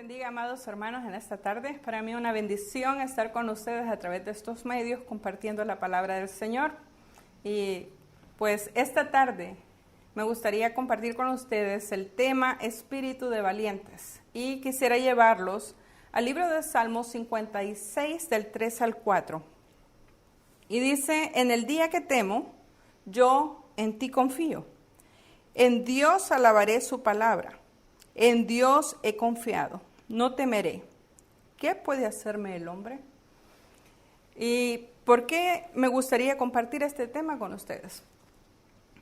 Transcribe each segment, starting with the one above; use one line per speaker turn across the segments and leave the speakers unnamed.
bendiga, amados hermanos, en esta tarde. Para mí una bendición estar con ustedes a través de estos medios compartiendo la palabra del Señor. Y pues esta tarde me gustaría compartir con ustedes el tema Espíritu de Valientes. Y quisiera llevarlos al libro de Salmos 56 del 3 al 4. Y dice, en el día que temo, yo en ti confío. En Dios alabaré su palabra. En Dios he confiado, no temeré. ¿Qué puede hacerme el hombre? ¿Y por qué me gustaría compartir este tema con ustedes?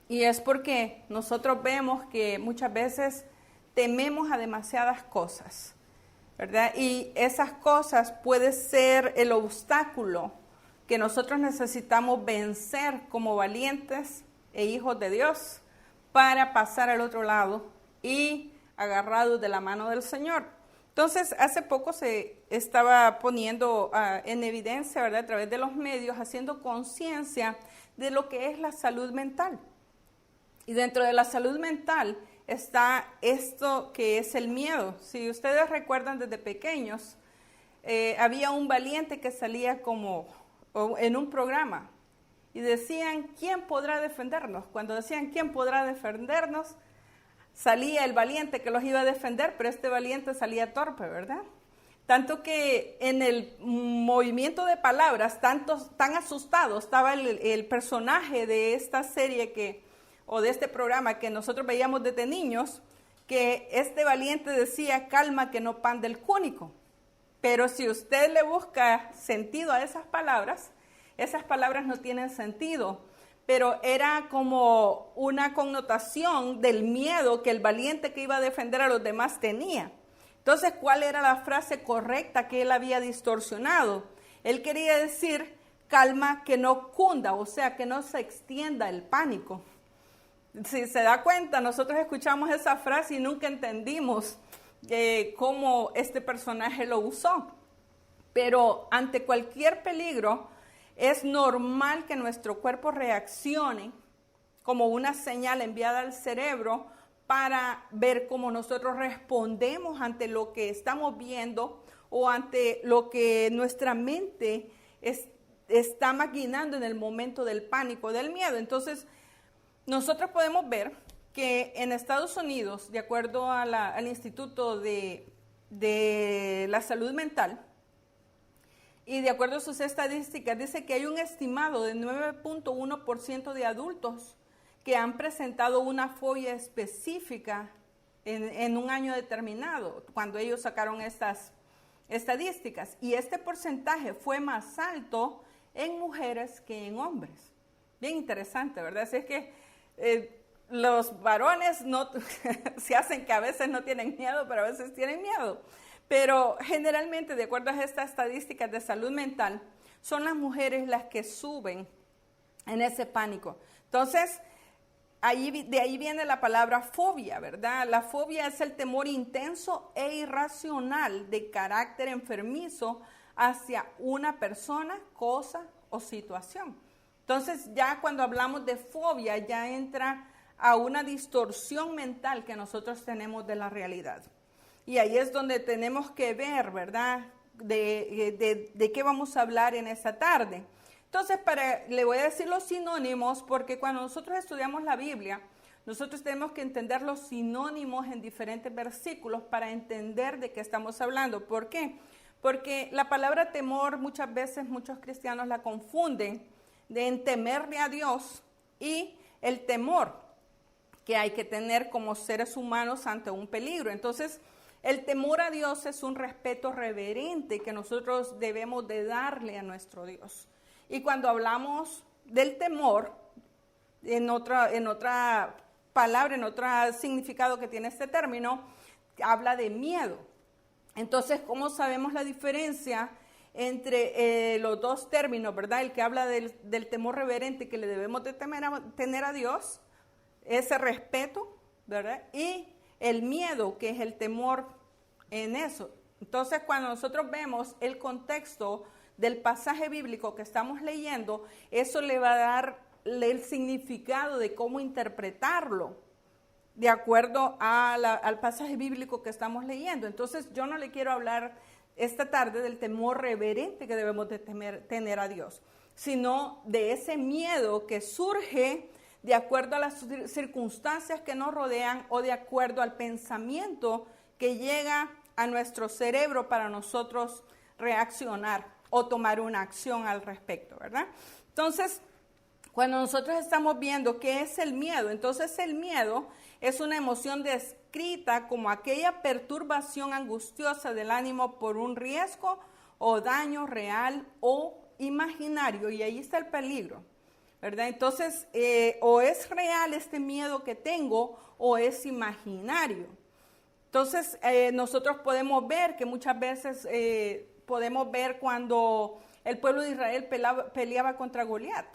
Y es porque nosotros vemos que muchas veces tememos a demasiadas cosas, ¿verdad? Y esas cosas pueden ser el obstáculo que nosotros necesitamos vencer como valientes e hijos de Dios para pasar al otro lado y agarrados de la mano del Señor. Entonces, hace poco se estaba poniendo en evidencia, ¿verdad?, a través de los medios, haciendo conciencia de lo que es la salud mental. Y dentro de la salud mental está esto que es el miedo. Si ustedes recuerdan desde pequeños, había un valiente que salía en un programa y decían, ¿quién podrá defendernos? Cuando decían, ¿quién podrá defendernos?, salía el valiente que los iba a defender, pero este valiente salía torpe, ¿verdad? Tanto que en el movimiento de palabras, tan asustado estaba el personaje de esta serie o de este programa que nosotros veíamos desde niños, que este valiente decía, calma que no pan del cúnico. Pero si usted le busca sentido a esas palabras no tienen sentido. Pero era como una connotación del miedo que el valiente que iba a defender a los demás tenía. Entonces, ¿cuál era la frase correcta que él había distorsionado? Él quería decir, calma que no cunda, o sea, que no se extienda el pánico. Si se da cuenta, nosotros escuchamos esa frase y nunca entendimos cómo este personaje lo usó. Pero ante cualquier peligro, es normal que nuestro cuerpo reaccione como una señal enviada al cerebro para ver cómo nosotros respondemos ante lo que estamos viendo o ante lo que nuestra mente está maquinando en el momento del pánico, del miedo. Entonces, nosotros podemos ver que en Estados Unidos, de acuerdo al Instituto de la Salud Mental, y de acuerdo a sus estadísticas, dice que hay un estimado de 9.1% de adultos que han presentado una fobia específica en un año determinado, cuando ellos sacaron estas estadísticas. Y este porcentaje fue más alto en mujeres que en hombres. Bien interesante, ¿verdad? Así es que los varones se hacen que a veces no tienen miedo, pero a veces tienen miedo. Pero generalmente, de acuerdo a estas estadísticas de salud mental, son las mujeres las que suben en ese pánico. Entonces, de ahí viene la palabra fobia, ¿verdad? La fobia es el temor intenso e irracional de carácter enfermizo hacia una persona, cosa o situación. Entonces, ya cuando hablamos de fobia, ya entra a una distorsión mental que nosotros tenemos de la realidad. Y ahí es donde tenemos que ver, ¿verdad?, de qué vamos a hablar en esta tarde. Entonces, le voy a decir los sinónimos, porque cuando nosotros estudiamos la Biblia, nosotros tenemos que entender los sinónimos en diferentes versículos para entender de qué estamos hablando. ¿Por qué? Porque la palabra temor muchas veces muchos cristianos la confunden en temerle a Dios y el temor que hay que tener como seres humanos ante un peligro. Entonces, el temor a Dios es un respeto reverente que nosotros debemos de darle a nuestro Dios. Y cuando hablamos del temor, en otra palabra, en otro significado que tiene este término, habla de miedo. Entonces, ¿cómo sabemos la diferencia entre los dos términos, verdad? El que habla del temor reverente que le debemos de tener a Dios, ese respeto, ¿verdad? Y el miedo, que es el temor en eso. Entonces, cuando nosotros vemos el contexto del pasaje bíblico que estamos leyendo, eso le va a dar el significado de cómo interpretarlo. de acuerdo al pasaje bíblico que estamos leyendo. Entonces yo no le quiero hablar esta tarde del temor reverente que debemos de tener a Dios, sino de ese miedo que surge de acuerdo a las circunstancias que nos rodean o de acuerdo al pensamiento que llega a nuestro cerebro para nosotros reaccionar o tomar una acción al respecto, ¿verdad? Entonces, cuando nosotros estamos viendo qué es el miedo, entonces el miedo es una emoción descrita como aquella perturbación angustiosa del ánimo por un riesgo o daño real o imaginario, y ahí está el peligro, ¿verdad? Entonces, o es real este miedo que tengo o es imaginario. Entonces, nosotros podemos ver que muchas veces podemos ver cuando el pueblo de Israel peleaba contra Goliat.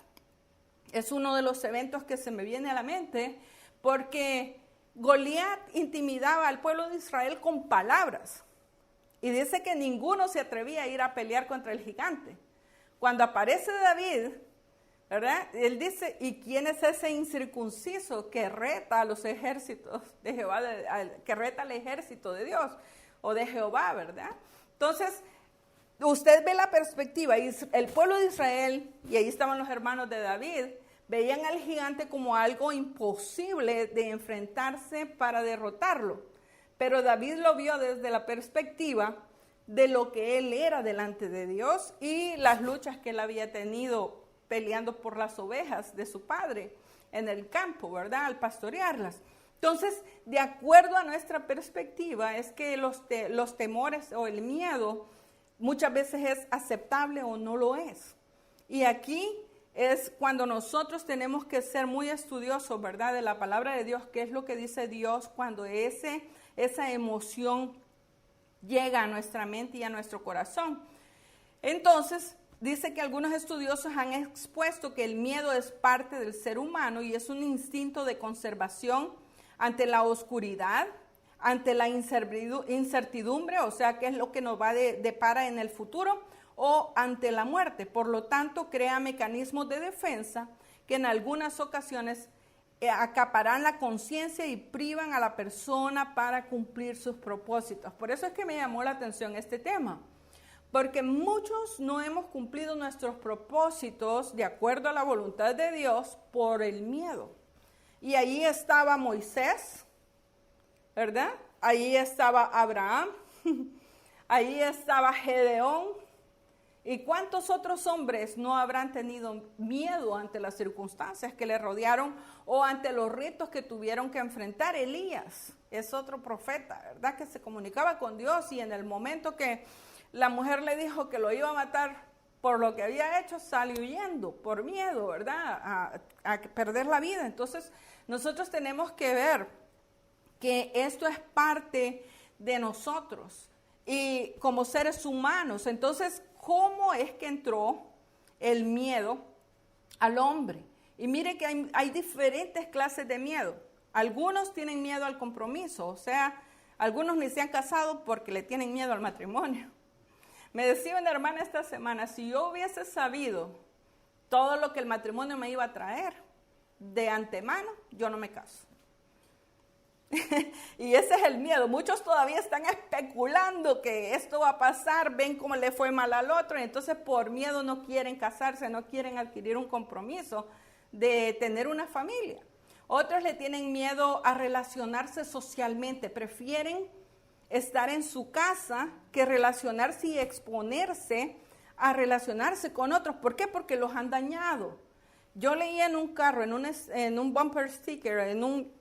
Es uno de los eventos que se me viene a la mente porque Goliat intimidaba al pueblo de Israel con palabras y dice que ninguno se atrevía a ir a pelear contra el gigante. Cuando aparece David, ¿verdad? Él dice, ¿y quién es ese incircunciso que reta a los ejércitos de Jehová, que reta al ejército de Dios o de Jehová, ¿verdad? Entonces, usted ve la perspectiva, y el pueblo de Israel, y ahí estaban los hermanos de David, veían al gigante como algo imposible de enfrentarse para derrotarlo. Pero David lo vio desde la perspectiva de lo que él era delante de Dios y las luchas que él había tenido peleando por las ovejas de su padre en el campo, ¿verdad? Al pastorearlas. Entonces, de acuerdo a nuestra perspectiva, es que los temores o el miedo muchas veces es aceptable o no lo es. Y aquí es cuando nosotros tenemos que ser muy estudiosos, ¿verdad? De la palabra de Dios, qué es lo que dice Dios cuando esa emoción llega a nuestra mente y a nuestro corazón. Entonces, dice que algunos estudiosos han expuesto que el miedo es parte del ser humano y es un instinto de conservación ante la oscuridad, ante la incertidumbre, o sea, qué es lo que nos va depara en el futuro, o ante la muerte. Por lo tanto, crea mecanismos de defensa que en algunas ocasiones acaparan la conciencia y privan a la persona para cumplir sus propósitos. Por eso es que me llamó la atención este tema, porque muchos no hemos cumplido nuestros propósitos de acuerdo a la voluntad de Dios por el miedo. Y ahí estaba Moisés, ¿verdad? Ahí estaba Abraham, ahí estaba Gedeón. ¿Y cuántos otros hombres no habrán tenido miedo ante las circunstancias que le rodearon o ante los retos que tuvieron que enfrentar? Elías es otro profeta, ¿verdad? Que se comunicaba con Dios y en el momento que la mujer le dijo que lo iba a matar por lo que había hecho, salió huyendo por miedo, ¿verdad? A perder la vida. Entonces, nosotros tenemos que ver que esto es parte de nosotros y como seres humanos. Entonces, ¿cómo es que entró el miedo al hombre? Y mire que hay diferentes clases de miedo. Algunos tienen miedo al compromiso, o sea, algunos ni se han casado porque le tienen miedo al matrimonio. Me decía una hermana esta semana, si yo hubiese sabido todo lo que el matrimonio me iba a traer de antemano, yo no me caso. Y ese es el miedo. Muchos todavía están especulando que esto va a pasar, ven cómo le fue mal al otro, y entonces por miedo no quieren casarse, no quieren adquirir un compromiso de tener una familia. Otros le tienen miedo a relacionarse socialmente, prefieren estar en su casa que relacionarse y exponerse a relacionarse con otros. ¿Por qué? Porque los han dañado. Yo leía en un carro, en un bumper sticker, en un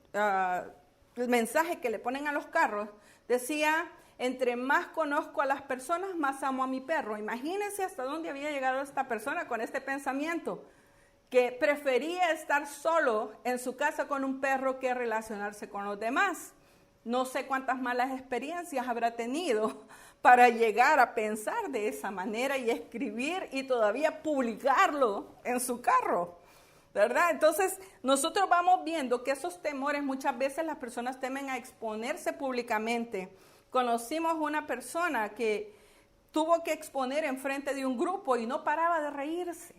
el mensaje que le ponen a los carros, decía, entre más conozco a las personas, más amo a mi perro. Imagínense hasta dónde había llegado esta persona con este pensamiento, que prefería estar solo en su casa con un perro que relacionarse con los demás. No sé cuántas malas experiencias habrá tenido para llegar a pensar de esa manera y escribir y todavía publicarlo en su carro, ¿verdad? Entonces, nosotros vamos viendo que esos temores, muchas veces las personas temen a exponerse públicamente. Conocimos una persona que tuvo que exponer en frente de un grupo y no paraba de reírse.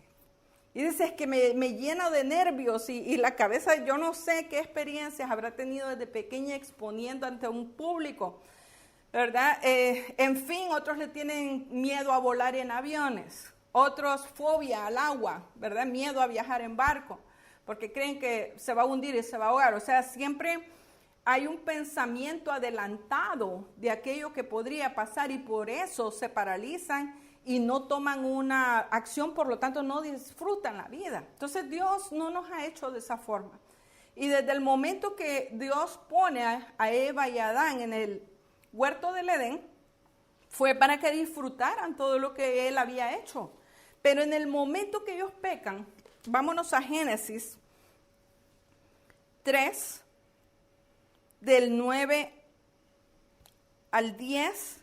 Y dice, es que me llena de nervios y la cabeza, yo no sé qué experiencias habrá tenido desde pequeña exponiendo ante un público, ¿verdad? En fin, otros le tienen miedo a volar en aviones, otros fobia al agua, ¿verdad? Miedo a viajar en barco, porque creen que se va a hundir y se va a ahogar. O sea, siempre hay un pensamiento adelantado de aquello que podría pasar y por eso se paralizan y no toman una acción, por lo tanto no disfrutan la vida. Entonces Dios no nos ha hecho de esa forma. Y desde el momento que Dios pone a Eva y a Adán en el huerto del Edén, fue para que disfrutaran todo lo que Él había hecho. Pero en el momento que ellos pecan, vámonos a Génesis 3, del 9 al 10,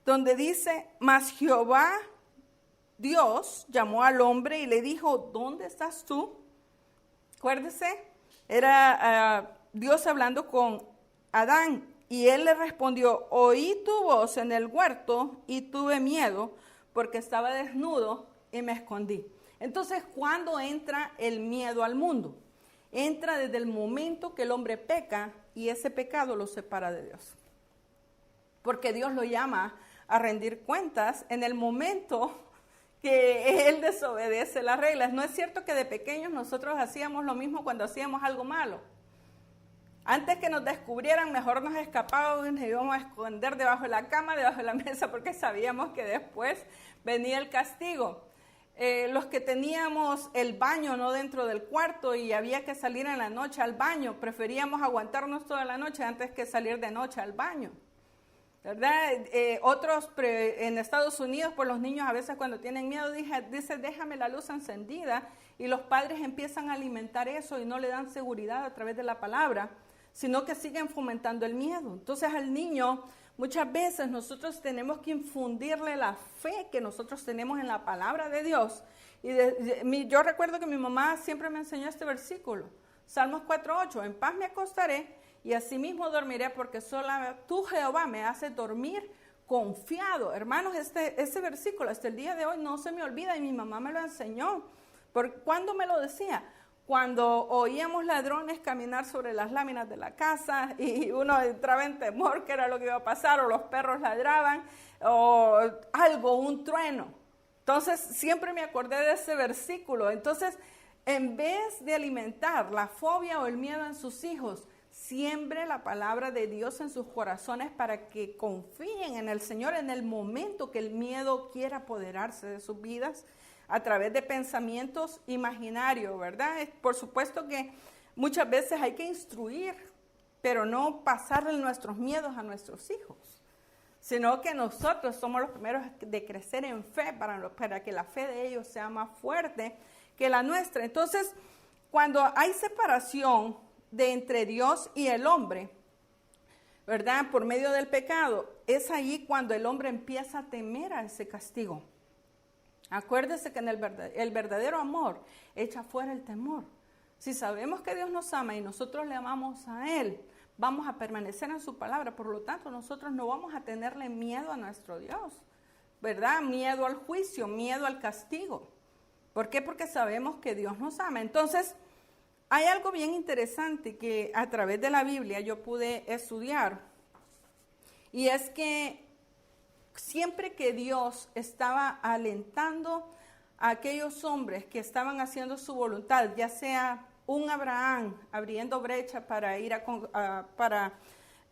donde dice, mas Jehová Dios llamó al hombre y le dijo, ¿dónde estás tú? Acuérdese, era Dios hablando con Adán y él le respondió, oí tu voz en el huerto y tuve miedo porque estaba desnudo y me escondí. Entonces, ¿cuándo entra el miedo al mundo? Entra desde el momento que el hombre peca y ese pecado lo separa de Dios. Porque Dios lo llama a rendir cuentas en el momento que Él desobedece las reglas. No es cierto que de pequeños nosotros hacíamos lo mismo cuando hacíamos algo malo. Antes que nos descubrieran, mejor nos escapábamos y nos íbamos a esconder debajo de la cama, debajo de la mesa, porque sabíamos que después venía el castigo. Los que teníamos el baño no dentro del cuarto y había que salir en la noche al baño, preferíamos aguantarnos toda la noche antes que salir de noche al baño, ¿verdad? Otros en Estados Unidos, pues los niños a veces cuando tienen miedo dicen déjame la luz encendida y los padres empiezan a alimentar eso y no le dan seguridad a través de la palabra, sino que siguen fomentando el miedo. Entonces al niño muchas veces nosotros tenemos que infundirle la fe que nosotros tenemos en la palabra de Dios. Y yo recuerdo que mi mamá siempre me enseñó este versículo, Salmos 4:8, en paz me acostaré y asimismo dormiré porque solo tú, Jehová, me haces dormir confiado. Hermanos, ese versículo hasta el día de hoy no se me olvida y mi mamá me lo enseñó. ¿Cuándo me lo decía? Cuando oíamos ladrones caminar sobre las láminas de la casa y uno entraba en temor que era lo que iba a pasar, o los perros ladraban, o algo, un trueno. Entonces, siempre me acordé de ese versículo. Entonces, en vez de alimentar la fobia o el miedo en sus hijos, siembre la palabra de Dios en sus corazones para que confíen en el Señor en el momento que el miedo quiera apoderarse de sus vidas a través de pensamientos imaginarios, ¿verdad? Por supuesto que muchas veces hay que instruir, pero no pasarle nuestros miedos a nuestros hijos, sino que nosotros somos los primeros de crecer en fe para que la fe de ellos sea más fuerte que la nuestra. Entonces, cuando hay separación de entre Dios y el hombre, ¿verdad? Por medio del pecado, es ahí cuando el hombre empieza a temer a ese castigo. Acuérdese que el verdadero amor echa fuera el temor. Si sabemos que Dios nos ama y nosotros le amamos a Él, vamos a permanecer en su palabra. Por lo tanto, nosotros no vamos a tenerle miedo a nuestro Dios, ¿verdad? Miedo al juicio, miedo al castigo. ¿Por qué? Porque sabemos que Dios nos ama. Entonces, hay algo bien interesante que a través de la Biblia yo pude estudiar. Y es que siempre que Dios estaba alentando a aquellos hombres que estaban haciendo su voluntad, ya sea un Abraham abriendo brecha para ir para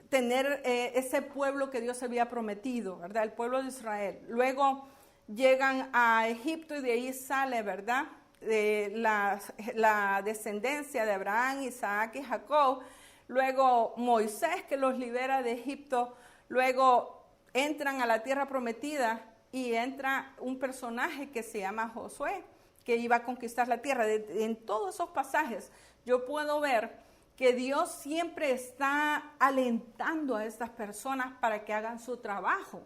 tener ese pueblo que Dios había prometido, ¿verdad? El pueblo de Israel. Luego llegan a Egipto y de ahí sale, ¿verdad? La descendencia de Abraham, Isaac y Jacob. Luego Moisés que los libera de Egipto. Luego entran a la tierra prometida y entra un personaje que se llama Josué, que iba a conquistar la tierra. En todos esos pasajes yo puedo ver que Dios siempre está alentando a estas personas para que hagan su trabajo.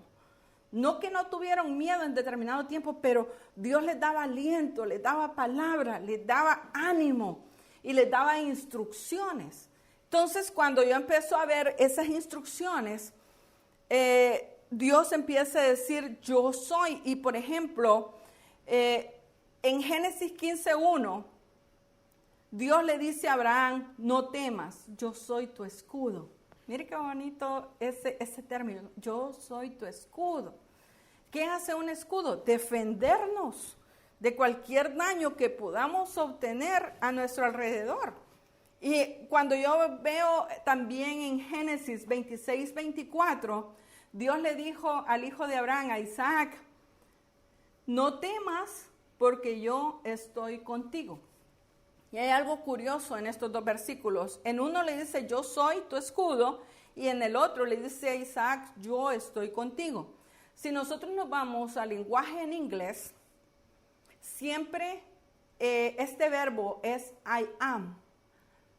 No que no tuvieron miedo en determinado tiempo, pero Dios les daba aliento, les daba palabra, les daba ánimo y les daba instrucciones. Entonces, cuando yo empiezo a ver esas instrucciones, Dios empieza a decir, yo soy. Y por ejemplo, en Génesis 15:1, Dios le dice a Abraham, no temas, yo soy tu escudo. Mire qué bonito ese término, yo soy tu escudo. ¿Qué hace un escudo? Defendernos de cualquier daño que podamos obtener a nuestro alrededor. Y cuando yo veo también en Génesis 26:24, Dios le dijo al hijo de Abraham, a Isaac, no temas porque yo estoy contigo. Y hay algo curioso en estos dos versículos. En uno le dice, yo soy tu escudo, y en el otro le dice a Isaac, yo estoy contigo. Si nosotros nos vamos al lenguaje en inglés, siempre este verbo es I am,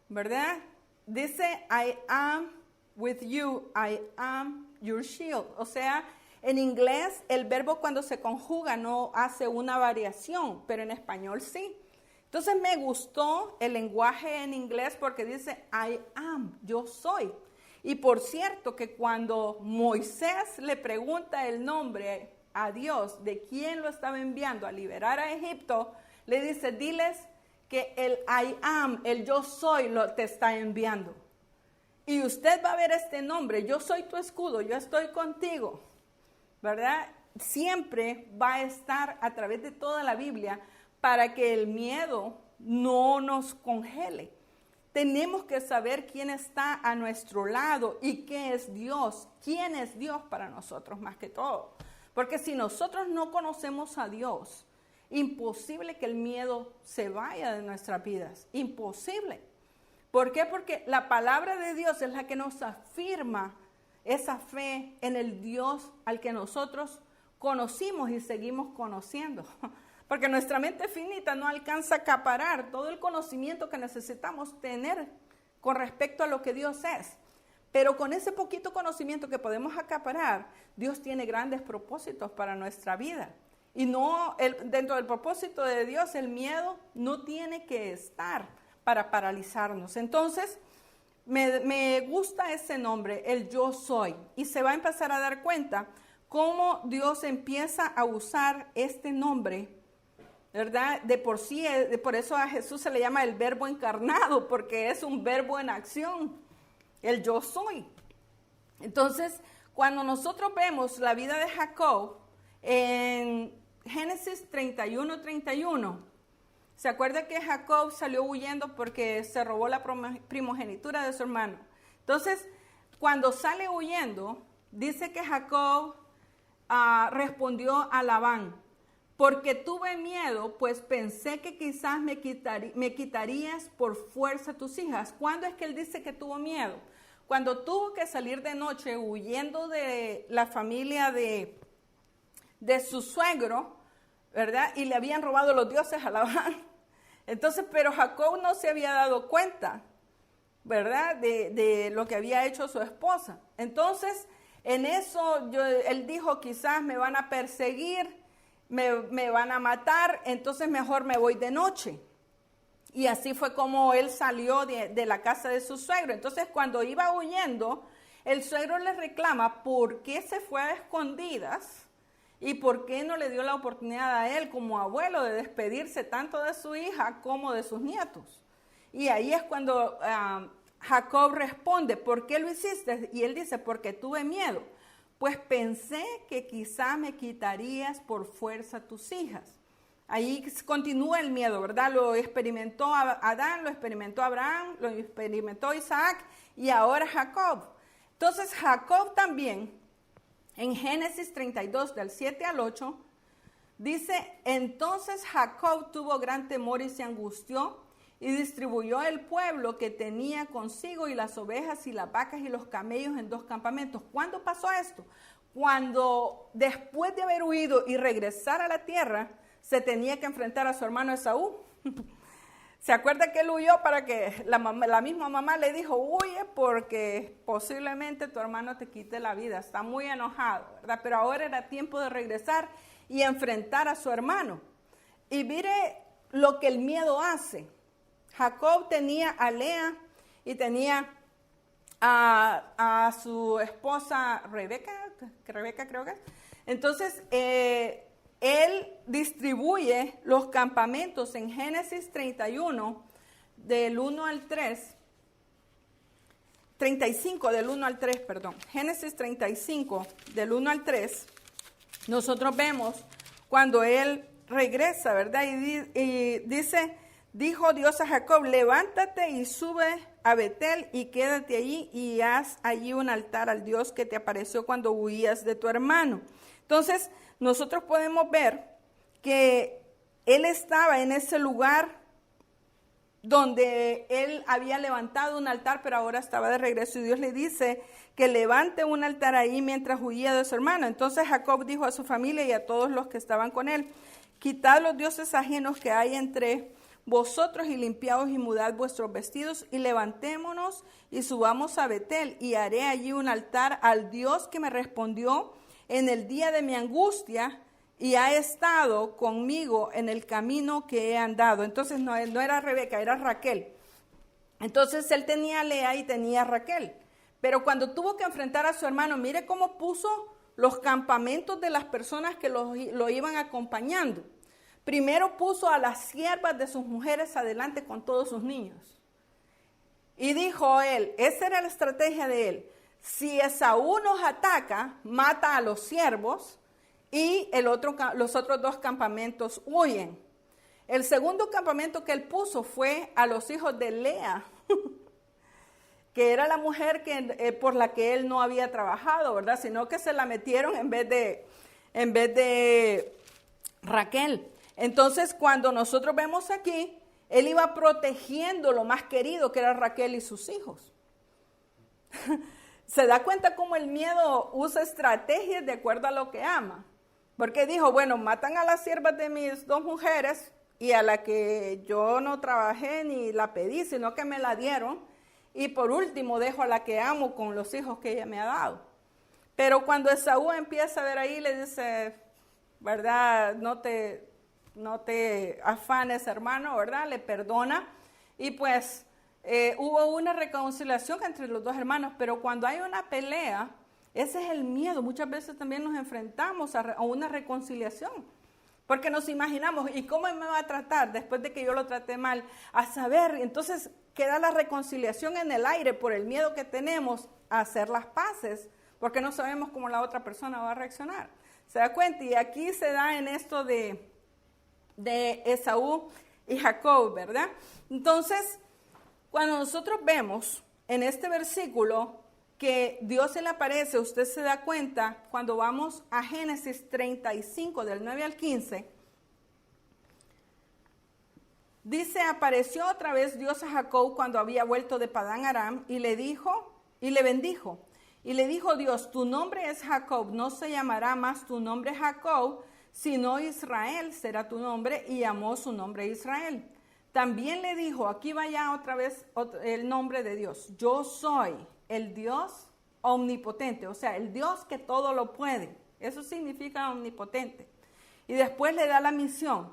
¿verdad? Dice, I am with you, I am your shield. O sea, en inglés el verbo cuando se conjuga no hace una variación, pero en español sí. Entonces me gustó el lenguaje en inglés porque dice I am, yo soy. Y por cierto que cuando Moisés le pregunta el nombre a Dios de quién lo estaba enviando a liberar a Egipto, le dice, diles que el I am, el yo soy, te está enviando. Y usted va a ver este nombre, yo soy tu escudo, yo estoy contigo, ¿verdad? Siempre va a estar a través de toda la Biblia para que el miedo no nos congele. Tenemos que saber quién está a nuestro lado y qué es Dios, quién es Dios para nosotros más que todo. Porque si nosotros no conocemos a Dios, imposible que el miedo se vaya de nuestras vidas, imposible. ¿Por qué? Porque la palabra de Dios es la que nos afirma esa fe en el Dios al que nosotros conocimos y seguimos conociendo. Porque nuestra mente finita no alcanza a acaparar todo el conocimiento que necesitamos tener con respecto a lo que Dios es. Pero con ese poquito conocimiento que podemos acaparar, Dios tiene grandes propósitos para nuestra vida. Y dentro del propósito de Dios, el miedo no tiene que estar para paralizarnos. Entonces, me gusta ese nombre, el yo soy. Y se va a empezar a dar cuenta cómo Dios empieza a usar este nombre, ¿verdad? De por sí, por eso a Jesús se le llama el verbo encarnado, porque es un verbo en acción, el yo soy. Entonces, cuando nosotros vemos la vida de Jacob en Génesis 31:31, ¿se acuerda que Jacob salió huyendo porque se robó la primogenitura de su hermano? Entonces, cuando sale huyendo, dice que Jacob respondió a Labán, porque tuve miedo, pues pensé que quizás me quitarías por fuerza tus hijas. ¿Cuándo es que él dice que tuvo miedo? Cuando tuvo que salir de noche huyendo de la familia de su suegro, ¿verdad? Y le habían robado los dioses a Labán. Entonces, pero Jacob no se había dado cuenta, ¿verdad? De lo que había hecho su esposa. Entonces, en eso él dijo, quizás me van a perseguir, me van a matar, entonces mejor me voy de noche. Y así fue como él salió de la casa de su suegro. Entonces cuando iba huyendo, el suegro le reclama por qué se fue a escondidas y por qué no le dio la oportunidad a él como abuelo de despedirse tanto de su hija como de sus nietos. Y ahí es cuando Jacob responde, ¿por qué lo hiciste? Y él dice, porque tuve miedo. Pues pensé que quizá me quitarías por fuerza tus hijas. Ahí continúa el miedo, ¿verdad? Lo experimentó Adán, lo experimentó Abraham, lo experimentó Isaac y ahora Jacob. Entonces Jacob también, en Génesis 32, del 7 al 8, dice, entonces Jacob tuvo gran temor y se angustió y distribuyó el pueblo que tenía consigo y las ovejas y las vacas y los camellos en 2 campamentos. ¿Cuándo pasó esto? Cuando después de haber huido y regresar a la tierra, se tenía que enfrentar a su hermano Esaú. ¿Se acuerda que él huyó para que la misma mamá le dijo, huye porque posiblemente tu hermano te quite la vida? Está muy enojado, ¿verdad? Pero ahora era tiempo de regresar y enfrentar a su hermano. Y mire lo que el miedo hace. Jacob tenía a Lea y tenía a su esposa Rebeca creo que es. Entonces, él distribuye los campamentos en Génesis 31, del 1 al 3, 35 del 1 al 3, perdón. Génesis 35 del 1 al 3, nosotros vemos cuando él regresa, ¿verdad? Y dice, dijo Dios a Jacob, levántate y sube a Betel y quédate allí y haz allí un altar al Dios que te apareció cuando huías de tu hermano. Entonces, nosotros podemos ver que él estaba en ese lugar donde él había levantado un altar, pero ahora estaba de regreso y Dios le dice que levante un altar ahí mientras huía de su hermano. Entonces Jacob dijo a su familia y a todos los que estaban con él, quitad los dioses ajenos que hay entre vosotros y limpiaos y mudad vuestros vestidos y levantémonos y subamos a Betel y haré allí un altar al Dios que me respondió en el día de mi angustia y ha estado conmigo en el camino que he andado. Entonces no era Rebeca, era Raquel. Entonces él tenía a Lea y tenía a Raquel. Pero cuando tuvo que enfrentar a su hermano, mire cómo puso los campamentos de las personas que lo iban acompañando. Primero puso a las siervas de sus mujeres adelante con todos sus niños. Y dijo él, esa era la estrategia de él, si Esaú nos ataca, mata a los siervos, y los otros dos campamentos huyen. El segundo campamento que él puso fue a los hijos de Lea, que era la mujer por la que él no había trabajado, ¿verdad? Sino que se la metieron en vez de Raquel. Entonces, cuando nosotros vemos aquí, él iba protegiendo lo más querido, que era Raquel y sus hijos. Se da cuenta cómo el miedo usa estrategias de acuerdo a lo que ama. Porque dijo, bueno, matan a las siervas de mis dos mujeres y a la que yo no trabajé ni la pedí, sino que me la dieron. Y por último dejo a la que amo con los hijos que ella me ha dado. Pero cuando Esaú empieza a ver ahí, le dice, ¿verdad? No te afanes, hermano, ¿verdad? Le perdona. Y pues hubo una reconciliación entre los dos hermanos. Pero cuando hay una pelea, ese es el miedo. Muchas veces también nos enfrentamos a una reconciliación. Porque nos imaginamos, ¿y cómo me va a tratar después de que yo lo traté mal? A saber, entonces queda la reconciliación en el aire por el miedo que tenemos a hacer las paces, porque no sabemos cómo la otra persona va a reaccionar. ¿Se da cuenta? Y aquí se da en esto de Esaú y Jacob, ¿verdad? Entonces, cuando nosotros vemos en este versículo que Dios se le aparece, usted se da cuenta cuando vamos a Génesis 35, del 9 al 15, dice, apareció otra vez Dios a Jacob cuando había vuelto de Padán Aram y le bendijo. Y le dijo Dios, tu nombre es Jacob, no se llamará más tu nombre Jacob, sino Israel será tu nombre, y llamó su nombre Israel. También le dijo, aquí vaya otra vez el nombre de Dios, yo soy el Dios omnipotente, o sea, el Dios que todo lo puede. Eso significa omnipotente. Y después le da la misión,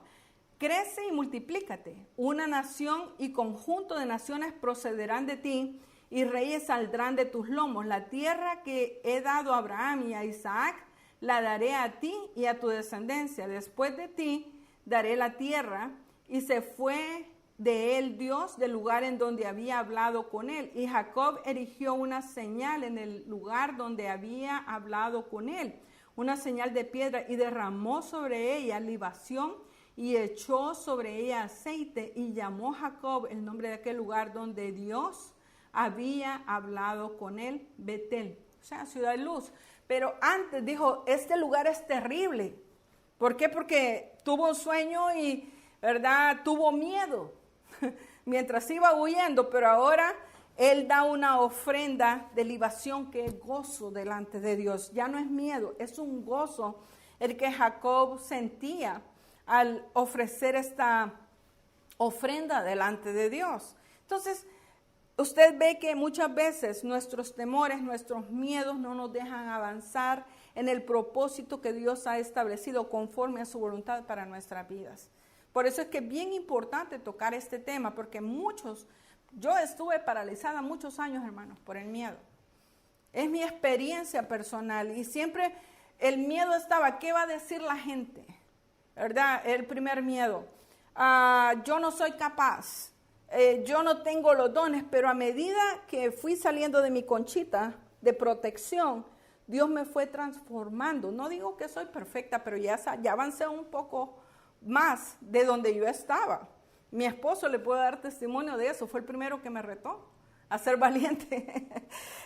crece y multiplícate, una nación y conjunto de naciones procederán de ti, y reyes saldrán de tus lomos. La tierra que he dado a Abraham y a Isaac, la daré a ti y a tu descendencia. Después de ti daré la tierra. Y se fue de él Dios del lugar en donde había hablado con él. Y Jacob erigió una señal en el lugar donde había hablado con él, una señal de piedra, y derramó sobre ella libación y echó sobre ella aceite, y llamó Jacob el nombre de aquel lugar donde Dios había hablado con él, Betel, o sea, ciudad de luz. Pero antes dijo, este lugar es terrible. ¿Por qué? Porque tuvo un sueño y, ¿verdad?, tuvo miedo mientras iba huyendo, pero ahora él da una ofrenda de libación que es gozo delante de Dios. Ya no es miedo, es un gozo el que Jacob sentía al ofrecer esta ofrenda delante de Dios. Entonces, usted ve que muchas veces nuestros temores, nuestros miedos no nos dejan avanzar en el propósito que Dios ha establecido conforme a su voluntad para nuestras vidas. Por eso es que es bien importante tocar este tema, porque yo estuve paralizada muchos años, hermanos, por el miedo. Es mi experiencia personal y siempre el miedo estaba, ¿qué va a decir la gente? ¿verdad? El primer miedo. Yo no soy capaz. Yo no tengo los dones, pero a medida que fui saliendo de mi conchita de protección, Dios me fue transformando. No digo que soy perfecta, pero ya avancé un poco más de donde yo estaba. Mi esposo le puedo dar testimonio de eso, fue el primero que me retó a ser valiente.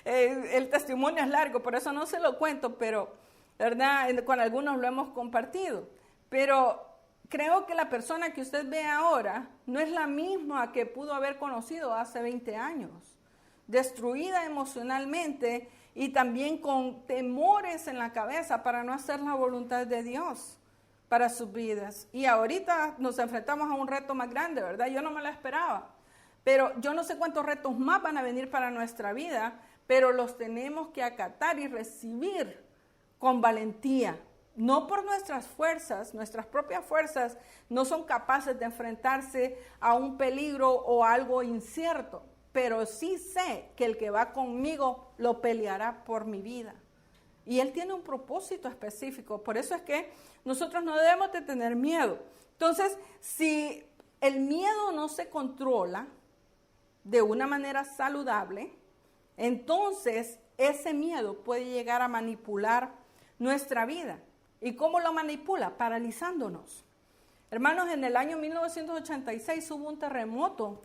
El testimonio es largo, por eso no se lo cuento, pero ¿verdad? Con algunos lo hemos compartido. Pero creo que la persona que usted ve ahora no es la misma que pudo haber conocido hace 20 años. Destruida emocionalmente y también con temores en la cabeza para no hacer la voluntad de Dios para sus vidas. Y ahorita nos enfrentamos a un reto más grande, ¿verdad? Yo no me lo esperaba. Pero yo no sé cuántos retos más van a venir para nuestra vida, pero los tenemos que acatar y recibir con valentía. No por nuestras fuerzas, nuestras propias fuerzas no son capaces de enfrentarse a un peligro o algo incierto, pero sí sé que el que va conmigo lo peleará por mi vida. Y Él tiene un propósito específico, por eso es que nosotros no debemos de tener miedo. Entonces, si el miedo no se controla de una manera saludable, entonces ese miedo puede llegar a manipular nuestra vida. ¿Y cómo lo manipula? Paralizándonos. Hermanos, en el año 1986 hubo un terremoto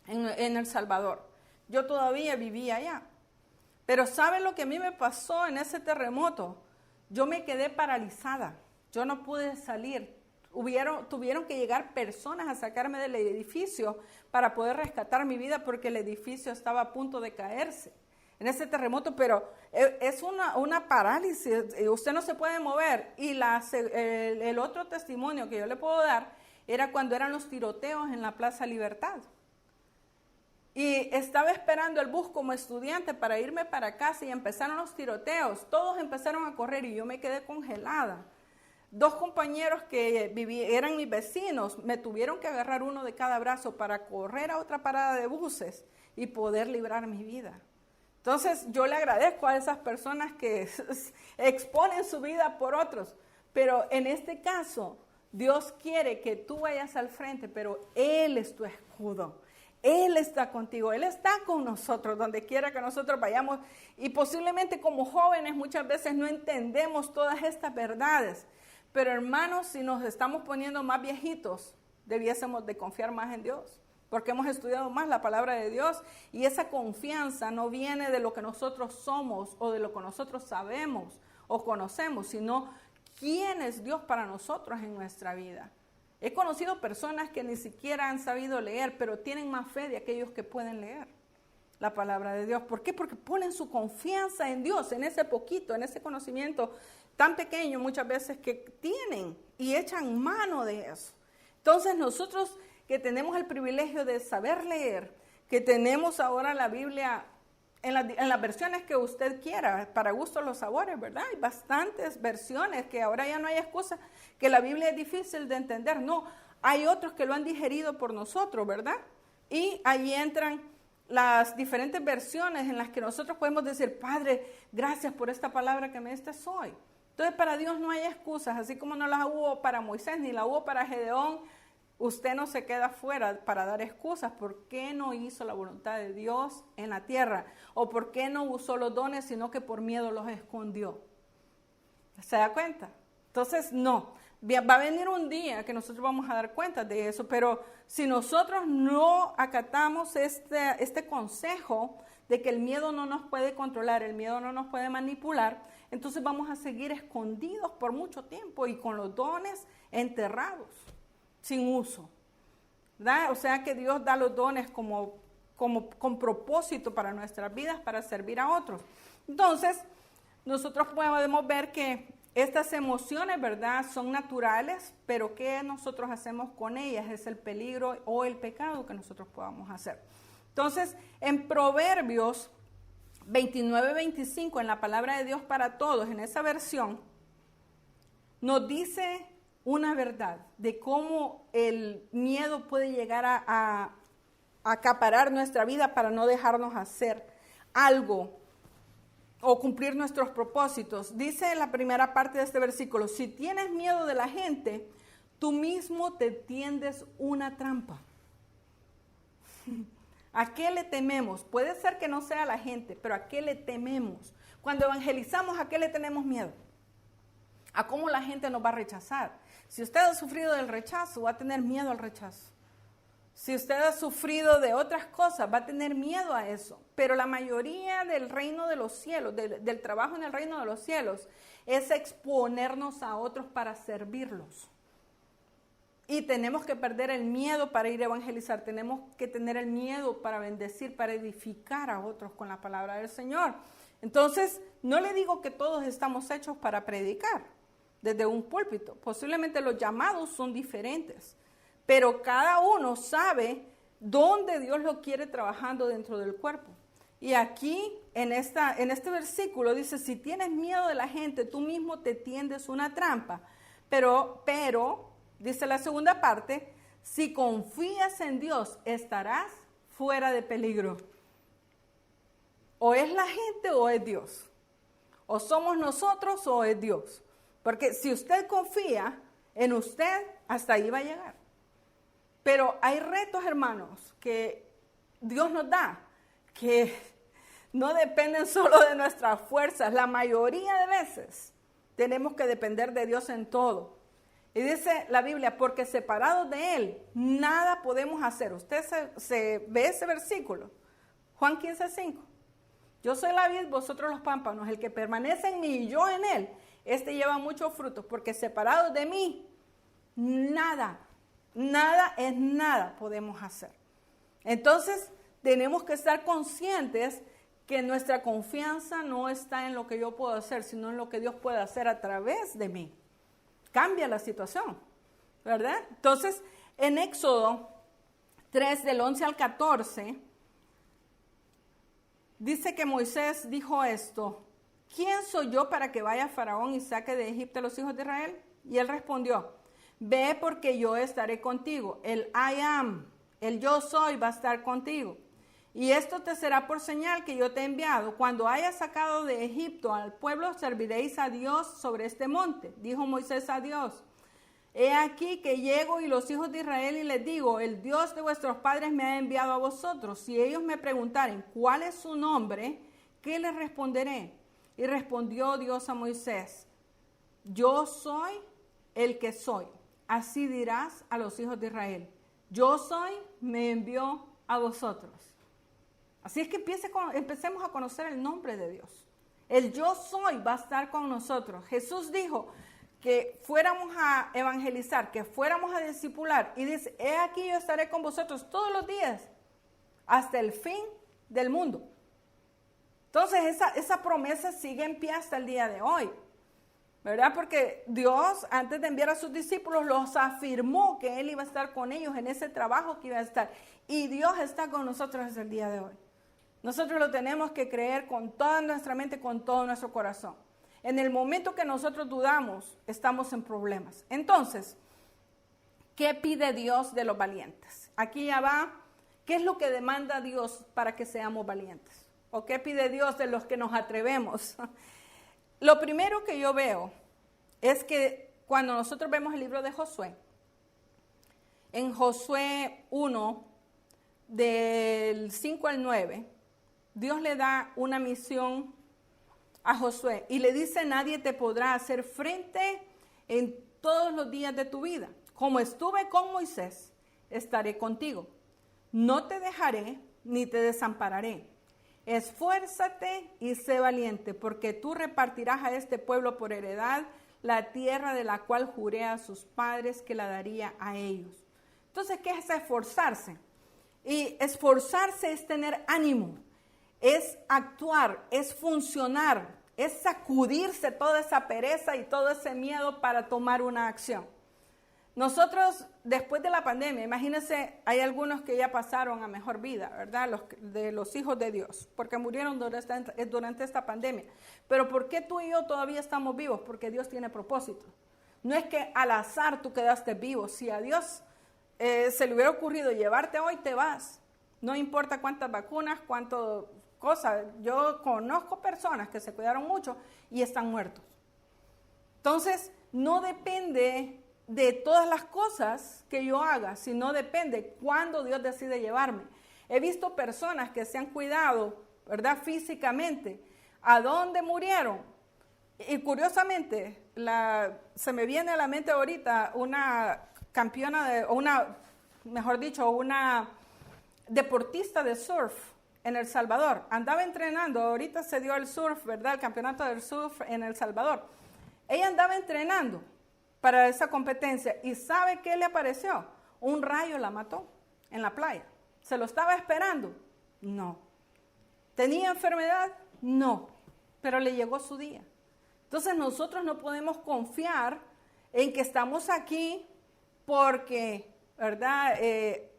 en El Salvador. Yo todavía vivía allá. Pero ¿saben lo que a mí me pasó en ese terremoto? Yo me quedé paralizada. Yo no pude salir. Tuvieron que llegar personas a sacarme del edificio para poder rescatar mi vida porque el edificio estaba a punto de caerse en ese terremoto, pero es una parálisis, usted no se puede mover. Y el otro testimonio que yo le puedo dar era cuando eran los tiroteos en la Plaza Libertad. Y estaba esperando el bus como estudiante para irme para casa y empezaron los tiroteos. Todos empezaron a correr y yo me quedé congelada. 2 compañeros que eran mis vecinos me tuvieron que agarrar uno de cada brazo para correr a otra parada de buses y poder librar mi vida. Entonces yo le agradezco a esas personas que exponen su vida por otros, pero en este caso Dios quiere que tú vayas al frente, pero Él es tu escudo. Él está contigo, Él está con nosotros, donde quiera que nosotros vayamos. Y posiblemente como jóvenes muchas veces no entendemos todas estas verdades. Pero hermanos, si nos estamos poniendo más viejitos, debiésemos de confiar más en Dios. Porque hemos estudiado más la palabra de Dios. Y esa confianza no viene de lo que nosotros somos o de lo que nosotros sabemos o conocemos, sino quién es Dios para nosotros en nuestra vida. He conocido personas que ni siquiera han sabido leer, pero tienen más fe de aquellos que pueden leer la palabra de Dios. ¿Por qué? Porque ponen su confianza en Dios, en ese poquito, en ese conocimiento tan pequeño muchas veces que tienen y echan mano de eso. Entonces nosotros que tenemos el privilegio de saber leer, que tenemos ahora la Biblia en las versiones que usted quiera, para gusto los sabores, ¿verdad? Hay bastantes versiones que ahora ya no hay excusa que la Biblia es difícil de entender. No, hay otros que lo han digerido por nosotros, ¿verdad? Y ahí entran las diferentes versiones en las que nosotros podemos decir, Padre, gracias por esta palabra que me diste hoy. Entonces para Dios no hay excusas, así como no las hubo para Moisés ni la hubo para Gedeón. Usted no se queda fuera para dar excusas. ¿Por qué no hizo la voluntad de Dios en la tierra? ¿O por qué no usó los dones, sino que por miedo los escondió? ¿Se da cuenta? Entonces, no. Va a venir un día que nosotros vamos a dar cuenta de eso, pero si nosotros no acatamos este consejo de que el miedo no nos puede controlar, el miedo no nos puede manipular, entonces vamos a seguir escondidos por mucho tiempo y con los dones enterrados, sin uso, ¿verdad? O sea que Dios da los dones con propósito para nuestras vidas, para servir a otros. Entonces, nosotros podemos ver que estas emociones, ¿verdad?, son naturales, pero ¿qué nosotros hacemos con ellas? Es el peligro o el pecado que nosotros podamos hacer. Entonces, en Proverbios 29-25, en la palabra de Dios para todos, en esa versión, nos dice una verdad de cómo el miedo puede llegar a acaparar nuestra vida para no dejarnos hacer algo o cumplir nuestros propósitos. Dice en la primera parte de este versículo, si tienes miedo de la gente, tú mismo te tiendes una trampa. ¿A qué le tememos? Puede ser que no sea la gente, pero ¿a qué le tememos? Cuando evangelizamos, ¿a qué le tenemos miedo? A cómo la gente nos va a rechazar. Si usted ha sufrido del rechazo, va a tener miedo al rechazo. Si usted ha sufrido de otras cosas, va a tener miedo a eso. Pero la mayoría del reino de los cielos, del trabajo en el reino de los cielos, es exponernos a otros para servirlos. Y tenemos que perder el miedo para ir a evangelizar. Tenemos que tener el miedo para bendecir, para edificar a otros con la palabra del Señor. Entonces, no le digo que todos estamos hechos para predicar desde un púlpito. Posiblemente los llamados son diferentes. Pero cada uno sabe dónde Dios lo quiere trabajando dentro del cuerpo. Y aquí, en este versículo, dice, si tienes miedo de la gente, tú mismo te tiendes una trampa. Pero, dice la segunda parte, si confías en Dios, estarás fuera de peligro. O es la gente o es Dios. O somos nosotros o es Dios. Porque si usted confía en usted, hasta ahí va a llegar. Pero hay retos, hermanos, que Dios nos da, que no dependen solo de nuestras fuerzas. La mayoría de veces tenemos que depender de Dios en todo. Y dice la Biblia, porque separados de Él, nada podemos hacer. Usted se ve ese versículo, Juan 15:5. Yo soy la vid, vosotros los pámpanos. El que permanece en mí y yo en Él, este lleva muchos frutos, porque separados de mí, nada es nada podemos hacer. Entonces, tenemos que estar conscientes que nuestra confianza no está en lo que yo puedo hacer, sino en lo que Dios puede hacer a través de mí. Cambia la situación, ¿verdad? Entonces, en Éxodo 3, del 11 al 14, dice que Moisés dijo esto: ¿quién soy yo para que vaya Faraón y saque de Egipto a los hijos de Israel? Y él respondió: ve, porque yo estaré contigo. El I am, el yo soy, va a estar contigo. Y esto te será por señal que yo te he enviado. Cuando hayas sacado de Egipto al pueblo, serviréis a Dios sobre este monte. Dijo Moisés a Dios: he aquí que llego y los hijos de Israel y les digo, el Dios de vuestros padres me ha enviado a vosotros. Si ellos me preguntaren cuál es su nombre, ¿qué les responderé? Y respondió Dios a Moisés: yo soy el que soy. Así dirás a los hijos de Israel: yo soy, me envió a vosotros. Así es que empecemos a conocer el nombre de Dios. El yo soy va a estar con nosotros. Jesús dijo que fuéramos a evangelizar, que fuéramos a discipular. Y dice: he aquí yo estaré con vosotros todos los días, hasta el fin del mundo. Entonces esa promesa sigue en pie hasta el día de hoy, ¿verdad? Porque Dios, antes de enviar a sus discípulos, los afirmó que Él iba a estar con ellos en ese trabajo que iba a estar. Y Dios está con nosotros desde el día de hoy. Nosotros lo tenemos que creer con toda nuestra mente, con todo nuestro corazón. En el momento que nosotros dudamos, estamos en problemas. Entonces, ¿qué pide Dios de los valientes? Aquí ya va, ¿qué es lo que demanda Dios para que seamos valientes? ¿O qué pide Dios de los que nos atrevemos? Lo primero que yo veo es que cuando nosotros vemos el libro de Josué, en Josué 1, del 5 al 9, Dios le da una misión a Josué y le dice: nadie te podrá hacer frente en todos los días de tu vida. Como estuve con Moisés, estaré contigo. No te dejaré ni te desampararé. Esfuérzate y sé valiente, porque tú repartirás a este pueblo por heredad la tierra de la cual juré a sus padres que la daría a ellos. Entonces, ¿qué es esforzarse? Y esforzarse es tener ánimo, es actuar, es funcionar, es sacudirse toda esa pereza y todo ese miedo para tomar una acción. Nosotros, después de la pandemia, imagínense, hay algunos que ya pasaron a mejor vida, ¿verdad? Los hijos de Dios, porque murieron durante esta pandemia. Pero ¿por qué tú y yo todavía estamos vivos? Porque Dios tiene propósito. No es que al azar tú quedaste vivo. Si a Dios se le hubiera ocurrido llevarte hoy, te vas. No importa cuántas vacunas, cuántas cosas. Yo conozco personas que se cuidaron mucho y están muertos. Entonces, no depende de todas las cosas que yo haga, sino depende cuándo Dios decide llevarme. He visto personas que se han cuidado, ¿verdad? Físicamente. ¿A dónde murieron? Y curiosamente, se me viene a la mente ahorita una campeona, una deportista de surf en El Salvador. Andaba entrenando, ahorita se dio el surf, ¿verdad? El campeonato del surf en El Salvador. Ella andaba entrenando para esa competencia y ¿sabe qué le apareció? Un rayo la mató en la playa. ¿Se lo estaba esperando? No. ¿Tenía enfermedad? No. Pero le llegó su día. Entonces nosotros no podemos confiar en que estamos aquí porque, ¿verdad?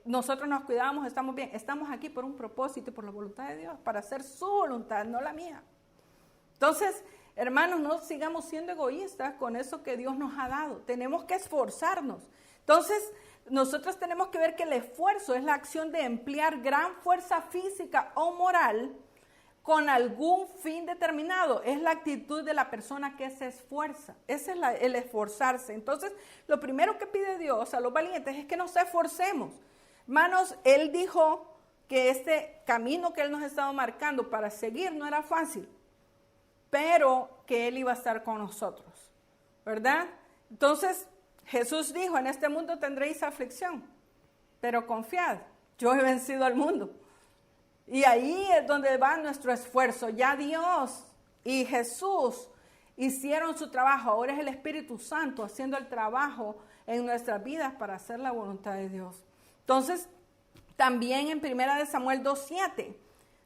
Nosotros nos cuidamos, estamos bien. Estamos aquí por un propósito y por la voluntad de Dios, para hacer su voluntad, no la mía. Entonces, hermanos, no sigamos siendo egoístas con eso que Dios nos ha dado. Tenemos que esforzarnos. Entonces, nosotros tenemos que ver que el esfuerzo es la acción de emplear gran fuerza física o moral con algún fin determinado. Es la actitud de la persona que se esfuerza. Ese es el esforzarse. Entonces, lo primero que pide Dios a los valientes es que nos esforcemos. Hermanos, Él dijo que este camino que Él nos ha estado marcando para seguir no era fácil, pero que Él iba a estar con nosotros, ¿verdad? Entonces, Jesús dijo, en este mundo tendréis aflicción, pero confiad, yo he vencido al mundo. Y ahí es donde va nuestro esfuerzo. Ya Dios y Jesús hicieron su trabajo. Ahora es el Espíritu Santo haciendo el trabajo en nuestras vidas para hacer la voluntad de Dios. Entonces, también en 1 Samuel 2:7,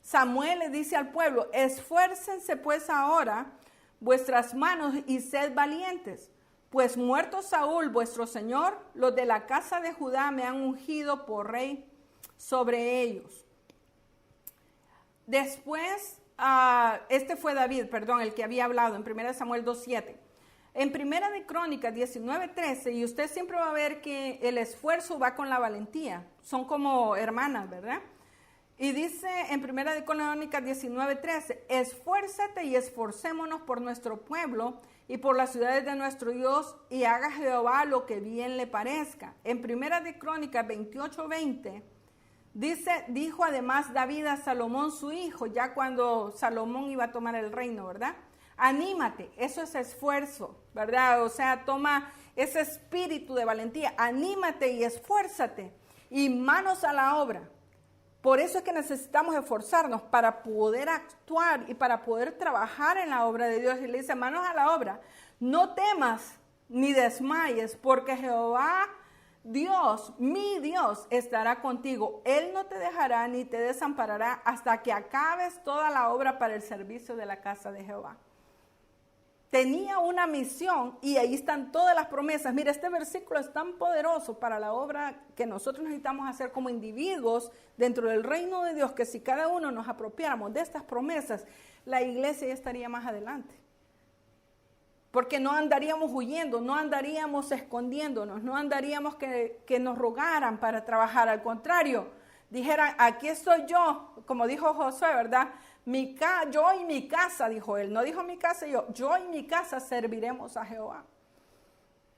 Samuel le dice al pueblo, esfuércense pues ahora vuestras manos y sed valientes, pues muerto Saúl, vuestro señor, los de la casa de Judá me han ungido por rey sobre ellos. Después, este fue David, el que había hablado en 1 Samuel 2:7. En 1 de Crónicas 19:13, y usted siempre va a ver que el esfuerzo va con la valentía. Son como hermanas, ¿verdad? Y dice en 1 de Crónicas 19:13, esfuérzate y esforcémonos por nuestro pueblo y por las ciudades de nuestro Dios, y haga Jehová lo que bien le parezca. En 1 de Crónicas 28:20, dijo además David a Salomón su hijo, ya cuando Salomón iba a tomar el reino, ¿verdad? Anímate, eso es esfuerzo, ¿verdad? O sea, toma ese espíritu de valentía, anímate y esfuérzate, y manos a la obra. Por eso es que necesitamos esforzarnos para poder actuar y para poder trabajar en la obra de Dios. Y le dice, manos a la obra, no temas ni desmayes, porque Jehová Dios, mi Dios, estará contigo. Él no te dejará ni te desamparará hasta que acabes toda la obra para el servicio de la casa de Jehová. Tenía una misión y ahí están todas las promesas. Mira, este versículo es tan poderoso para la obra que nosotros necesitamos hacer como individuos dentro del reino de Dios, que si cada uno nos apropiáramos de estas promesas, la iglesia ya estaría más adelante. Porque no andaríamos huyendo, no andaríamos escondiéndonos, no andaríamos que nos rogaran para trabajar. Al contrario, dijeran, aquí estoy yo, como dijo Josué, ¿verdad? Yo y mi casa, dijo él, no dijo mi casa y yo y mi casa serviremos a Jehová.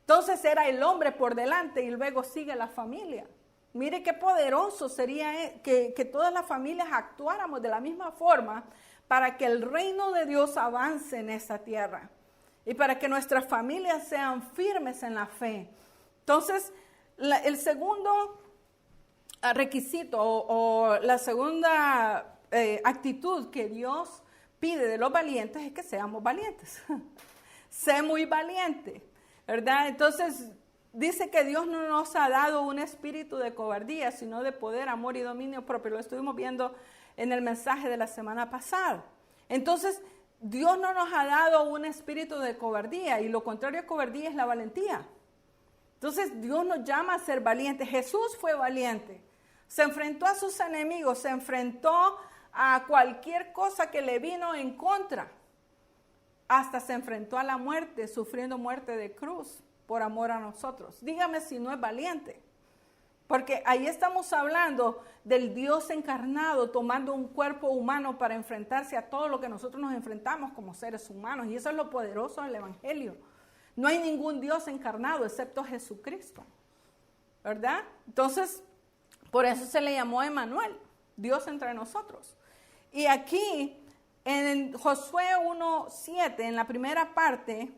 Entonces era el hombre por delante y luego sigue la familia. Mire qué poderoso sería que todas las familias actuáramos de la misma forma para que el reino de Dios avance en esta tierra. Y para que nuestras familias sean firmes en la fe. Entonces, el segundo requisito o la segunda actitud que Dios pide de los valientes es que seamos valientes. Sé muy valiente, ¿verdad? Entonces, dice que Dios no nos ha dado un espíritu de cobardía, sino de poder, amor y dominio propio. Lo estuvimos viendo en el mensaje de la semana pasada. Entonces, Dios no nos ha dado un espíritu de cobardía y lo contrario a cobardía es la valentía. Entonces Dios nos llama a ser valientes. Jesús fue valiente. Se enfrentó a sus enemigos, se enfrentó a cualquier cosa que le vino en contra. Hasta se enfrentó a la muerte, sufriendo muerte de cruz por amor a nosotros. Dígame si no es valiente. Porque ahí estamos hablando del Dios encarnado tomando un cuerpo humano para enfrentarse a todo lo que nosotros nos enfrentamos como seres humanos. Y eso es lo poderoso del Evangelio. No hay ningún Dios encarnado excepto Jesucristo, ¿verdad? Entonces, por eso se le llamó Emmanuel, Dios entre nosotros. Y aquí, en Josué 1:7, en la primera parte,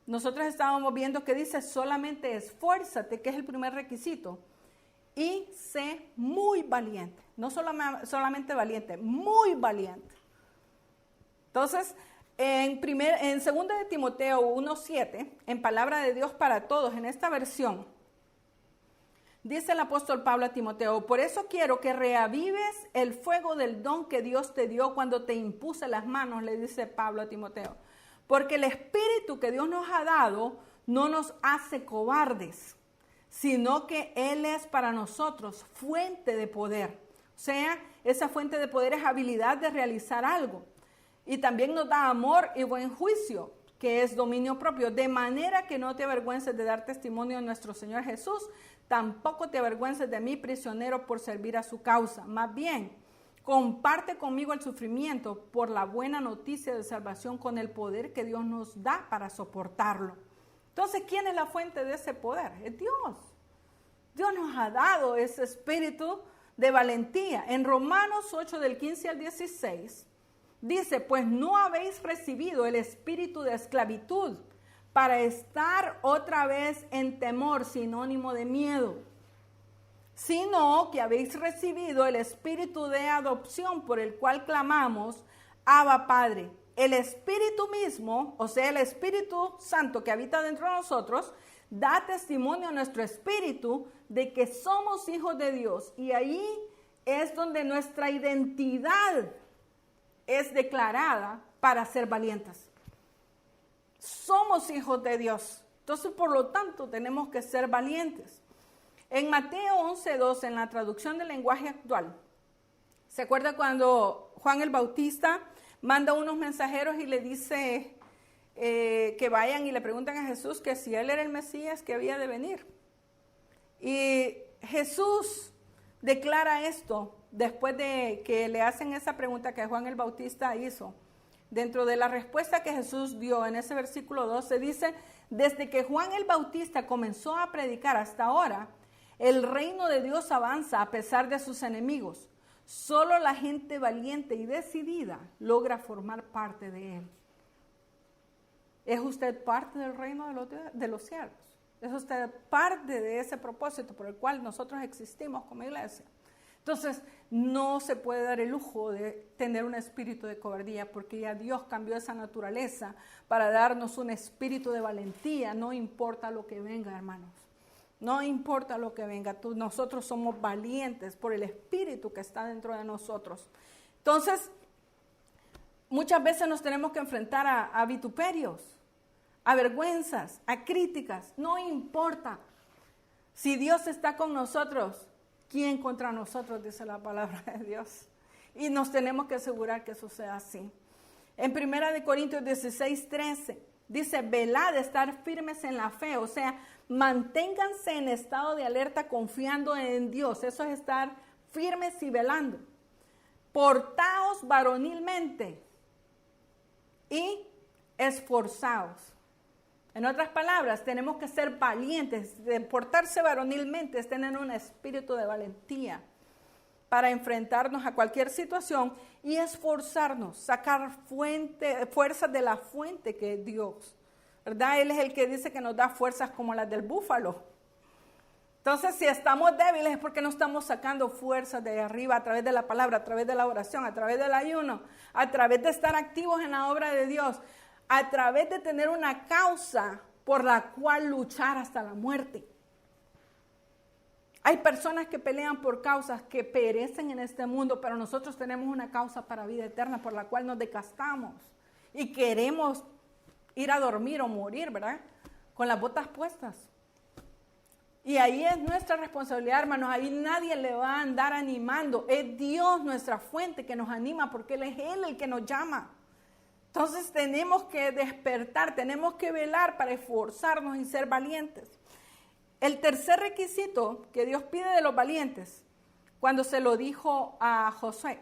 nosotros estábamos viendo que dice solamente esfuérzate, que es el primer requisito, y sé muy valiente. No solamente valiente, muy valiente. Entonces, en 2 de Timoteo 1:7, en Palabra de Dios para Todos, en esta versión, dice el apóstol Pablo a Timoteo: por eso quiero que reavives el fuego del don que Dios te dio cuando te impuse las manos, le dice Pablo a Timoteo. Porque el espíritu que Dios nos ha dado no nos hace cobardes, sino que Él es para nosotros fuente de poder. O sea, esa fuente de poder es habilidad de realizar algo. Y también nos da amor y buen juicio, que es dominio propio, de manera que no te avergüences de dar testimonio de nuestro Señor Jesús, tampoco te avergüences de mí, prisionero, por servir a su causa. Más bien, comparte conmigo el sufrimiento por la buena noticia de salvación con el poder que Dios nos da para soportarlo. Entonces, ¿quién es la fuente de ese poder? Es Dios. Dios nos ha dado ese espíritu de valentía. En Romanos 8, del 15 al 16, dice: pues no habéis recibido el espíritu de esclavitud para estar otra vez en temor, sinónimo de miedo, sino que habéis recibido el espíritu de adopción por el cual clamamos, Abba Padre. El Espíritu mismo, o sea, el Espíritu Santo que habita dentro de nosotros, da testimonio a nuestro espíritu de que somos hijos de Dios. Y ahí es donde nuestra identidad es declarada para ser valientes. Somos hijos de Dios. Entonces, por lo tanto, tenemos que ser valientes. En Mateo 11:2, en la traducción del lenguaje actual, ¿se acuerda cuando Juan el Bautista manda unos mensajeros y le dice que vayan y le preguntan a Jesús que si él era el Mesías que había de venir? Y Jesús declara esto después de que le hacen esa pregunta que Juan el Bautista hizo. Dentro de la respuesta que Jesús dio en ese versículo 12 dice: desde que Juan el Bautista comenzó a predicar hasta ahora, el reino de Dios avanza a pesar de sus enemigos. Solo la gente valiente y decidida logra formar parte de él. ¿Es usted parte del reino de los cielos? ¿Es usted parte de ese propósito por el cual nosotros existimos como iglesia? Entonces, no se puede dar el lujo de tener un espíritu de cobardía, porque ya Dios cambió esa naturaleza para darnos un espíritu de valentía. No importa lo que venga, hermanos. No importa lo que venga. Nosotros somos valientes por el espíritu que está dentro de nosotros. Entonces, muchas veces nos tenemos que enfrentar a vituperios, a vergüenzas, a críticas. No importa. Si Dios está con nosotros, ¿quién contra nosotros? Dice la palabra de Dios. Y nos tenemos que asegurar que eso sea así. En 1 Corintios 16:13 dice: velad, estar firmes en la fe. O sea, manténganse en estado de alerta confiando en Dios. Eso es estar firmes y velando. Portaos varonilmente y esforzaos. En otras palabras, tenemos que ser valientes. De portarse varonilmente es tener un espíritu de valentía para enfrentarnos a cualquier situación y esforzarnos, sacar fuerzas de la fuente que es Dios, ¿verdad? Él es el que dice que nos da fuerzas como las del búfalo. Entonces, si estamos débiles es porque no estamos sacando fuerzas de arriba a través de la palabra, a través de la oración, a través del ayuno, a través de estar activos en la obra de Dios, a través de tener una causa por la cual luchar hasta la muerte. Hay personas que pelean por causas que perecen en este mundo, pero nosotros tenemos una causa para vida eterna por la cual nos desgastamos y queremos ir a dormir o morir, ¿verdad? Con las botas puestas. Y ahí es nuestra responsabilidad, hermanos. Ahí nadie le va a andar animando. Es Dios nuestra fuente que nos anima, porque Él es Él el que nos llama. Entonces tenemos que despertar, tenemos que velar para esforzarnos y ser valientes. El tercer requisito que Dios pide de los valientes, cuando se lo dijo a Josué: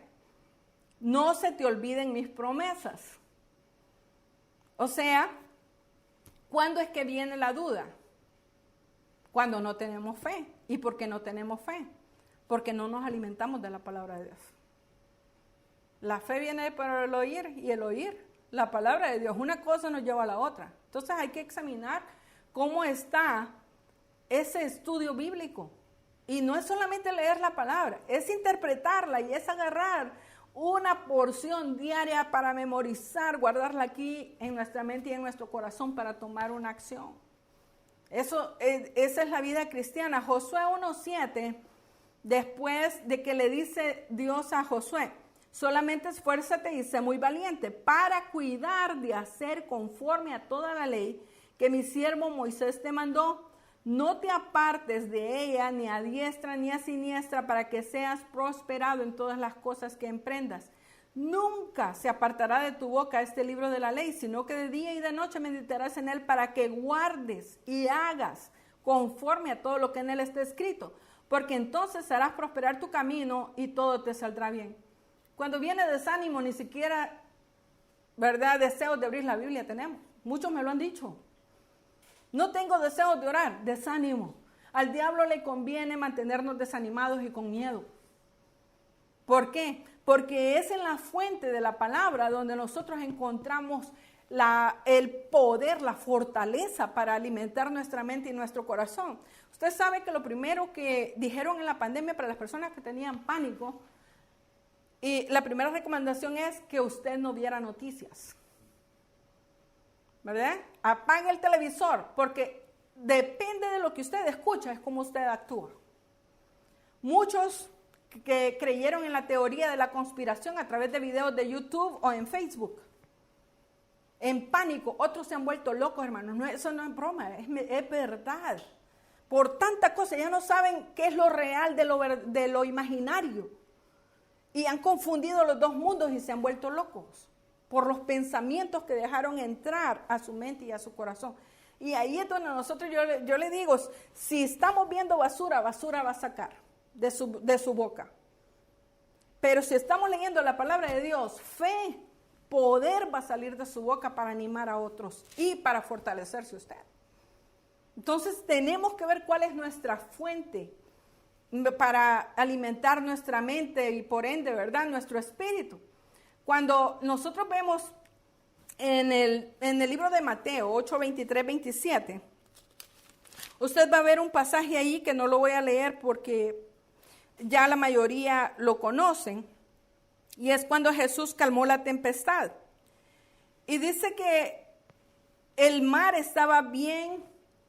no se te olviden mis promesas. O sea, ¿Cuándo es que viene la duda? Cuando no tenemos fe. ¿Y por qué no tenemos fe? Porque no nos alimentamos de la palabra de Dios. La fe viene por el oír y el oír la palabra de Dios. Una cosa nos lleva a la otra. Entonces hay que examinar cómo está ese estudio bíblico. Y no es solamente leer la palabra, es interpretarla y es agarrar una porción diaria para memorizar, guardarla aquí en nuestra mente y en nuestro corazón para tomar una acción. Esa es la vida cristiana. Josué 1:7, después de que le dice Dios a Josué, solamente esfuérzate y sé muy valiente para cuidar de hacer conforme a toda la ley que mi siervo Moisés te mandó. No te apartes de ella ni a diestra ni a siniestra para que seas prosperado en todas las cosas que emprendas. Nunca se apartará de tu boca este libro de la ley, sino que de día y de noche meditarás en él para que guardes y hagas conforme a todo lo que en él está escrito, porque entonces harás prosperar tu camino y todo te saldrá bien. Cuando viene desánimo, ni siquiera, ¿verdad?, deseos de abrir la Biblia tenemos. Muchos me lo han dicho. No tengo deseos de orar, desánimo. Al diablo le conviene mantenernos desanimados y con miedo. ¿Por qué? Porque es en la fuente de la palabra donde nosotros encontramos el poder, la fortaleza para alimentar nuestra mente y nuestro corazón. Usted sabe que lo primero que dijeron en la pandemia para las personas que tenían pánico, y la primera recomendación es que usted no viera noticias. ¿Verdad? Apague el televisor, porque depende de lo que usted escucha, es como usted actúa. Muchos que creyeron en la teoría de la conspiración a través de videos de YouTube o en Facebook, en pánico, otros se han vuelto locos, hermanos. No, eso no es broma, es verdad. Por tanta cosa, ya no saben qué es lo real de lo imaginario. Y han confundido los dos mundos y se han vuelto locos por los pensamientos que dejaron entrar a su mente y a su corazón. Y ahí es donde nosotros, yo le digo, si estamos viendo basura, basura va a sacar de su boca. Pero si estamos leyendo la palabra de Dios, fe, poder va a salir de su boca para animar a otros y para fortalecerse usted. Entonces tenemos que ver cuál es nuestra fuente para alimentar nuestra mente y por ende, ¿verdad?, nuestro espíritu. Cuando nosotros vemos en el libro de Mateo 8, 23, 27, usted va a ver un pasaje ahí que no lo voy a leer porque ya la mayoría lo conocen, y es cuando Jesús calmó la tempestad. Y dice que el mar estaba bien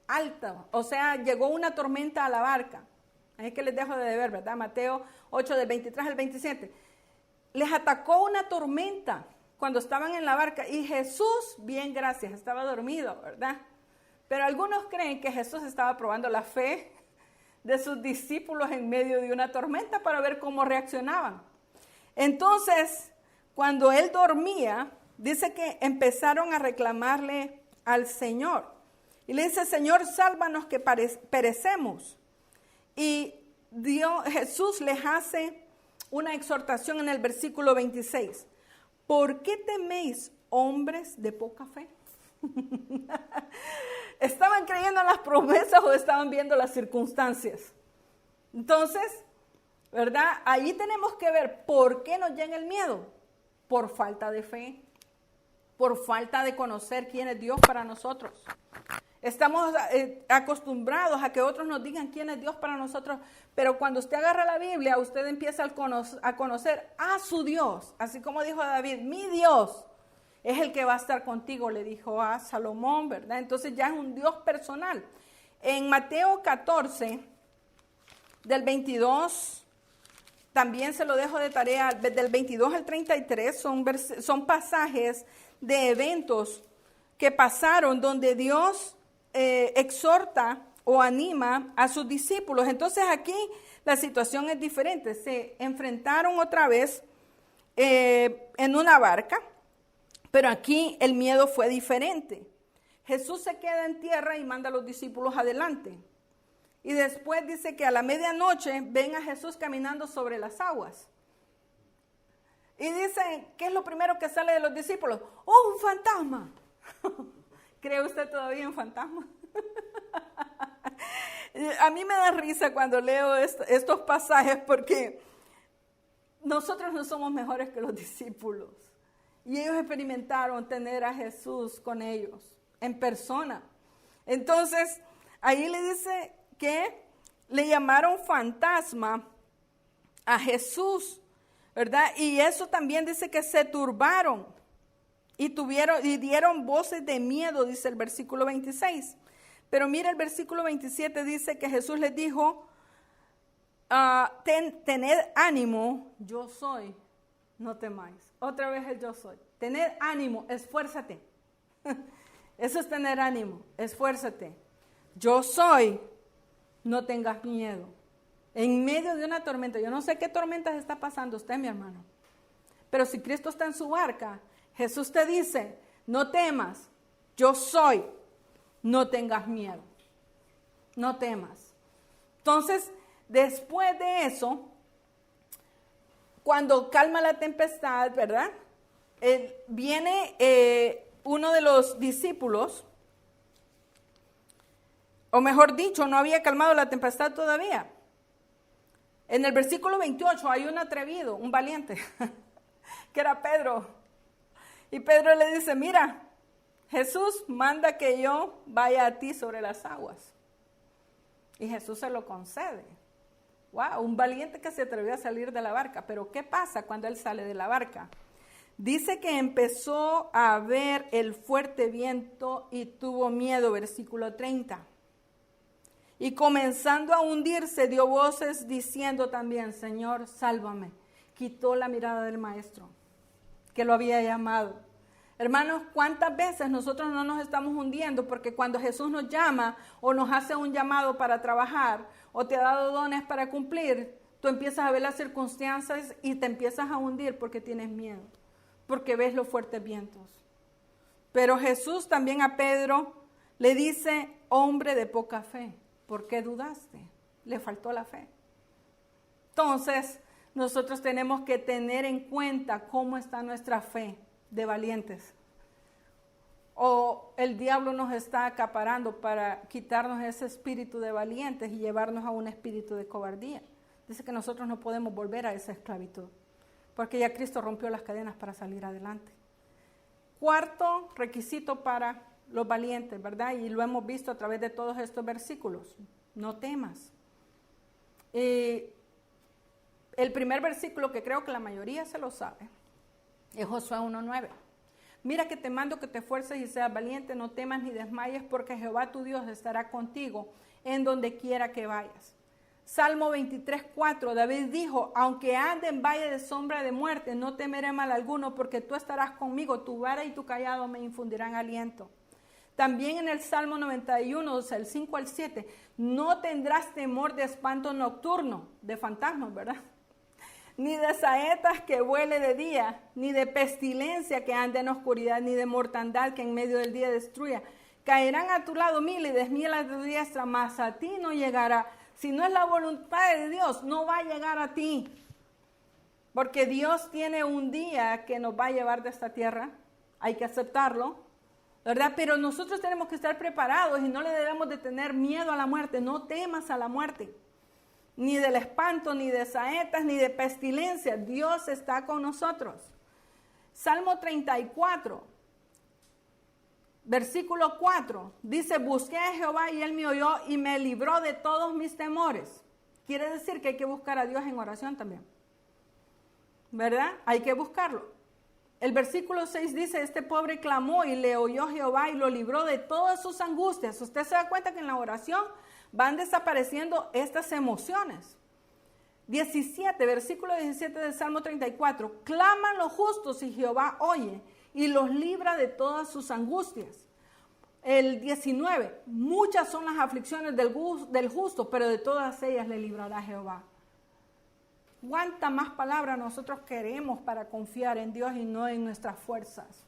alto, o sea, llegó una tormenta a la barca. Ahí que les dejo de deber, ¿verdad? Mateo 8, del 23 al 27. Les atacó una tormenta cuando estaban en la barca y Jesús, bien gracias, estaba dormido, ¿verdad? Pero algunos creen que Jesús estaba probando la fe de sus discípulos en medio de una tormenta para ver cómo reaccionaban. Entonces, cuando él dormía, dice que empezaron a reclamarle al Señor. Y le dice, Señor, sálvanos que perecemos. Y Jesús les hace una exhortación en el versículo 26. ¿Por qué teméis, hombres de poca fe? ¿Estaban creyendo en las promesas o estaban viendo las circunstancias? Entonces, ¿verdad? Ahí tenemos que ver por qué nos llega el miedo. Por falta de fe, por falta de conocer quién es Dios para nosotros. Estamos acostumbrados a que otros nos digan quién es Dios para nosotros, pero cuando usted agarra la Biblia, usted empieza a conocer a su Dios, así como dijo David, mi Dios es el que va a estar contigo, le dijo a Salomón, ¿verdad? Entonces ya es un Dios personal. En Mateo 14, del 22, también se lo dejo de tarea, del 22 al 33, son pasajes de eventos que pasaron donde Dios exhorta o anima a sus discípulos. Entonces aquí la situación es diferente. Se enfrentaron otra vez en una barca, pero aquí el miedo fue diferente. Jesús se queda en tierra y manda a los discípulos adelante. Y después dice que a la medianoche ven a Jesús caminando sobre las aguas. Y dicen, ¿qué es lo primero que sale de los discípulos? ¡Oh, un fantasma! ¿Cree usted todavía en fantasmas? A mí me da risa cuando leo estos pasajes porque nosotros no somos mejores que los discípulos. Y ellos experimentaron tener a Jesús con ellos, en persona. Entonces, ahí le dice que le llamaron fantasma a Jesús, ¿verdad? Y eso también dice que se turbaron y dieron voces de miedo, dice el versículo 26. Pero mira el versículo 27, dice que Jesús les dijo, tened ánimo, yo soy, no temáis. Otra vez el yo soy. Tened ánimo, esfuérzate. Eso es tener ánimo, esfuérzate. Yo soy, no tengas miedo. En medio de una tormenta, yo no sé qué tormentas está pasando usted, mi hermano. Pero si Cristo está en su barca, Jesús te dice, no temas, yo soy, no tengas miedo. No temas. Entonces, después de eso, cuando calma la tempestad, ¿verdad? Viene uno de los discípulos, o mejor dicho, no había calmado la tempestad todavía. En el versículo 28 hay un atrevido, un valiente, que era Pedro. Y Pedro le dice, mira, Jesús manda que yo vaya a ti sobre las aguas. Y Jesús se lo concede. Wow, un valiente que se atrevió a salir de la barca. Pero ¿qué pasa cuando él sale de la barca? Dice que empezó a ver el fuerte viento y tuvo miedo, versículo 30. Y comenzando a hundirse, dio voces diciendo también, Señor, sálvame. Quitó la mirada del maestro, que lo había llamado. Hermanos, ¿cuántas veces nosotros no nos estamos hundiendo? Porque cuando Jesús nos llama o nos hace un llamado para trabajar o te ha dado dones para cumplir, tú empiezas a ver las circunstancias y te empiezas a hundir porque tienes miedo, porque ves los fuertes vientos. Pero Jesús también a Pedro le dice, hombre de poca fe, ¿por qué dudaste? Le faltó la fe. Entonces, nosotros tenemos que tener en cuenta cómo está nuestra fe de valientes. O el diablo nos está acaparando para quitarnos ese espíritu de valientes y llevarnos a un espíritu de cobardía. Dice que nosotros no podemos volver a esa esclavitud, porque ya Cristo rompió las cadenas para salir adelante. Cuarto requisito para los valientes, ¿verdad? Y lo hemos visto a través de todos estos versículos. No temas. El primer versículo, que creo que la mayoría se lo sabe, es Josué 1:9. Mira que te mando que te esfuerces y seas valiente, no temas ni desmayes, porque Jehová tu Dios estará contigo en donde quiera que vayas. Salmo 23:4, David dijo, aunque ande en valle de sombra de muerte, no temeré mal alguno, porque tú estarás conmigo, tu vara y tu cayado me infundirán aliento. También en el Salmo 91, el 5 al 7, no tendrás temor de espanto nocturno, de fantasmas, ¿verdad? Ni de saetas que vuele de día, ni de pestilencia que ande en oscuridad, ni de mortandad que en medio del día destruya. Caerán a tu lado 1000 y 10.000 a tu diestra, mas a ti no llegará. Si no es la voluntad de Dios, no va a llegar a ti. Porque Dios tiene un día que nos va a llevar de esta tierra. Hay que aceptarlo, ¿verdad? Pero nosotros tenemos que estar preparados y no le debemos de tener miedo a la muerte. No temas a la muerte. Ni del espanto, ni de saetas, ni de pestilencia. Dios está con nosotros. Salmo 34, versículo 4, dice, busqué a Jehová y él me oyó y me libró de todos mis temores. Quiere decir que hay que buscar a Dios en oración también, ¿verdad? Hay que buscarlo. El versículo 6 dice, este pobre clamó y le oyó Jehová y lo libró de todas sus angustias. Usted se da cuenta que en la oración van desapareciendo estas emociones. 17, versículo 17 del Salmo 34. Claman los justos y Jehová oye y los libra de todas sus angustias. El 19. Muchas son las aflicciones del justo, pero de todas ellas le librará Jehová. ¿Cuánta más palabra nosotros queremos para confiar en Dios y no en nuestras fuerzas?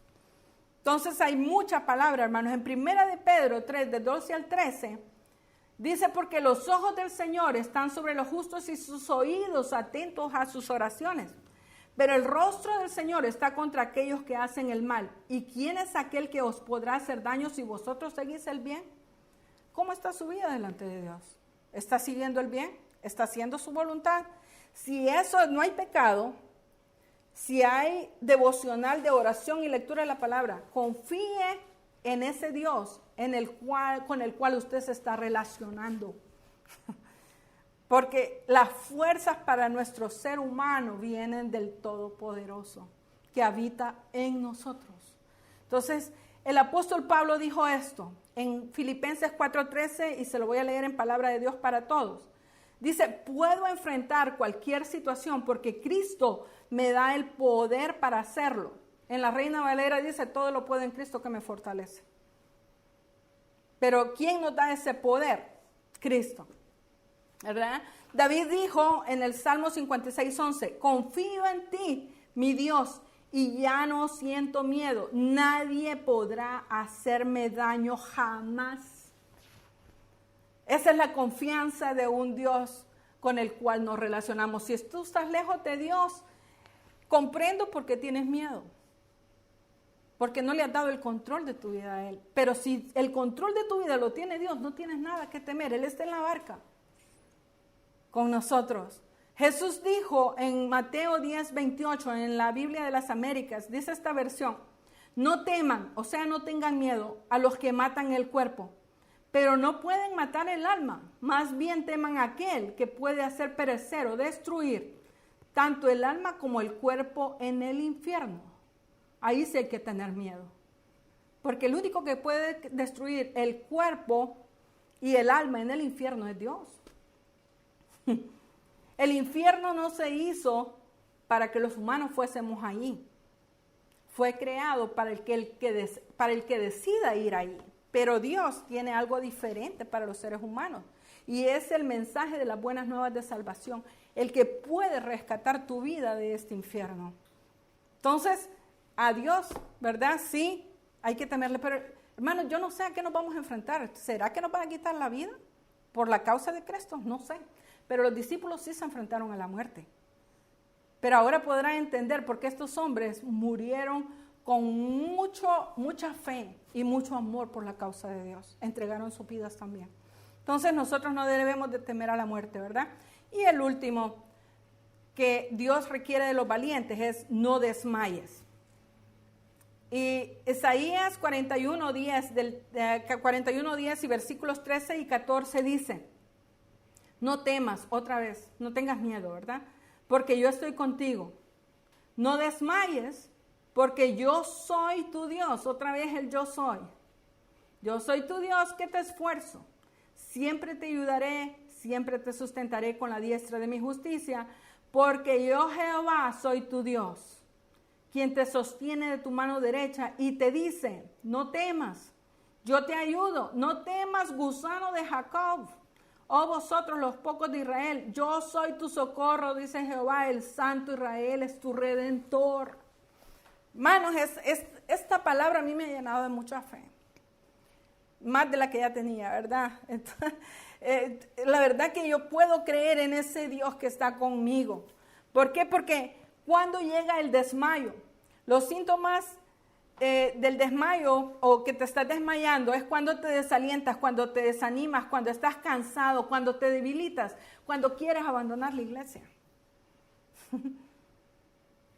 Entonces hay mucha palabra, hermanos. En 1 de Pedro 3, de 12 al 13, dice, porque los ojos del Señor están sobre los justos y sus oídos atentos a sus oraciones. Pero el rostro del Señor está contra aquellos que hacen el mal. ¿Y quién es aquel que os podrá hacer daño si vosotros seguís el bien? ¿Cómo está su vida delante de Dios? ¿Está siguiendo el bien? ¿Está haciendo su voluntad? Si eso no hay pecado, si hay devocional de oración y lectura de la palabra, confíe en ese Dios con el cual usted se está relacionando. Porque las fuerzas para nuestro ser humano vienen del Todopoderoso que habita en nosotros. Entonces, el apóstol Pablo dijo esto en Filipenses 4:13 y se lo voy a leer en palabra de Dios para todos. Dice, puedo enfrentar cualquier situación porque Cristo me da el poder para hacerlo. En la Reina Valera dice, todo lo puedo en Cristo que me fortalece. Pero ¿quién nos da ese poder? Cristo. ¿Verdad? David dijo en el Salmo 56:11, confío en ti, mi Dios, y ya no siento miedo. Nadie podrá hacerme daño jamás. Esa es la confianza de un Dios con el cual nos relacionamos. Si tú estás lejos de Dios, comprendo por qué tienes miedo. Porque no le has dado el control de tu vida a Él. Pero si el control de tu vida lo tiene Dios, no tienes nada que temer. Él está en la barca con nosotros. Jesús dijo en Mateo 10:28, en la Biblia de las Américas, dice esta versión, no teman, o sea, no tengan miedo a los que matan el cuerpo, pero no pueden matar el alma. Más bien teman a aquel que puede hacer perecer o destruir tanto el alma como el cuerpo en el infierno. Ahí sí hay que tener miedo. Porque el único que puede destruir el cuerpo y el alma en el infierno es Dios. El infierno no se hizo para que los humanos fuésemos allí. Fue creado para el que decida ir ahí. Pero Dios tiene algo diferente para los seres humanos. Y es el mensaje de las buenas nuevas de salvación. El que puede rescatar tu vida de este infierno. Entonces, a Dios, ¿verdad? Sí, hay que temerle. Pero, hermanos, yo no sé a qué nos vamos a enfrentar. ¿Será que nos van a quitar la vida por la causa de Cristo? No sé. Pero los discípulos sí se enfrentaron a la muerte. Pero ahora podrán entender por qué estos hombres murieron con mucha fe y mucho amor por la causa de Dios. Entregaron sus vidas también. Entonces nosotros no debemos de temer a la muerte, ¿verdad? Y el último que Dios requiere de los valientes es no desmayes. Y Isaías 41:10 y versículos 13 y 14 dice, no temas, otra vez, no tengas miedo, ¿verdad? Porque yo estoy contigo. No desmayes, porque yo soy tu Dios. Otra vez el yo soy. Yo soy tu Dios que te esfuerzo. Siempre te ayudaré, siempre te sustentaré con la diestra de mi justicia, porque yo Jehová soy tu Dios, quien te sostiene de tu mano derecha y te dice, no temas, yo te ayudo, no temas, gusano de Jacob. Oh vosotros los pocos de Israel, yo soy tu socorro, dice Jehová, el Santo Israel es tu Redentor. Hermanos, esta palabra a mí me ha llenado de mucha fe, más de la que ya tenía, ¿verdad? Entonces, la verdad que yo puedo creer en ese Dios que está conmigo. ¿Por qué? Porque cuando llega el desmayo, los síntomas del desmayo o que te estás desmayando es cuando te desalientas, cuando te desanimas, cuando estás cansado, cuando te debilitas, cuando quieres abandonar la iglesia.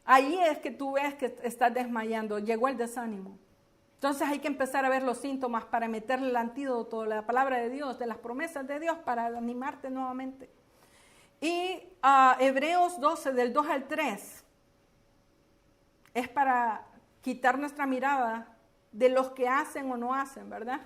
Ahí es que tú ves que estás desmayando, llegó el desánimo. Entonces hay que empezar a ver los síntomas para meterle el antídoto, la palabra de Dios, de las promesas de Dios para animarte nuevamente. Y Hebreos 12, del 2 al 3, es para quitar nuestra mirada de los que hacen o no hacen, ¿verdad?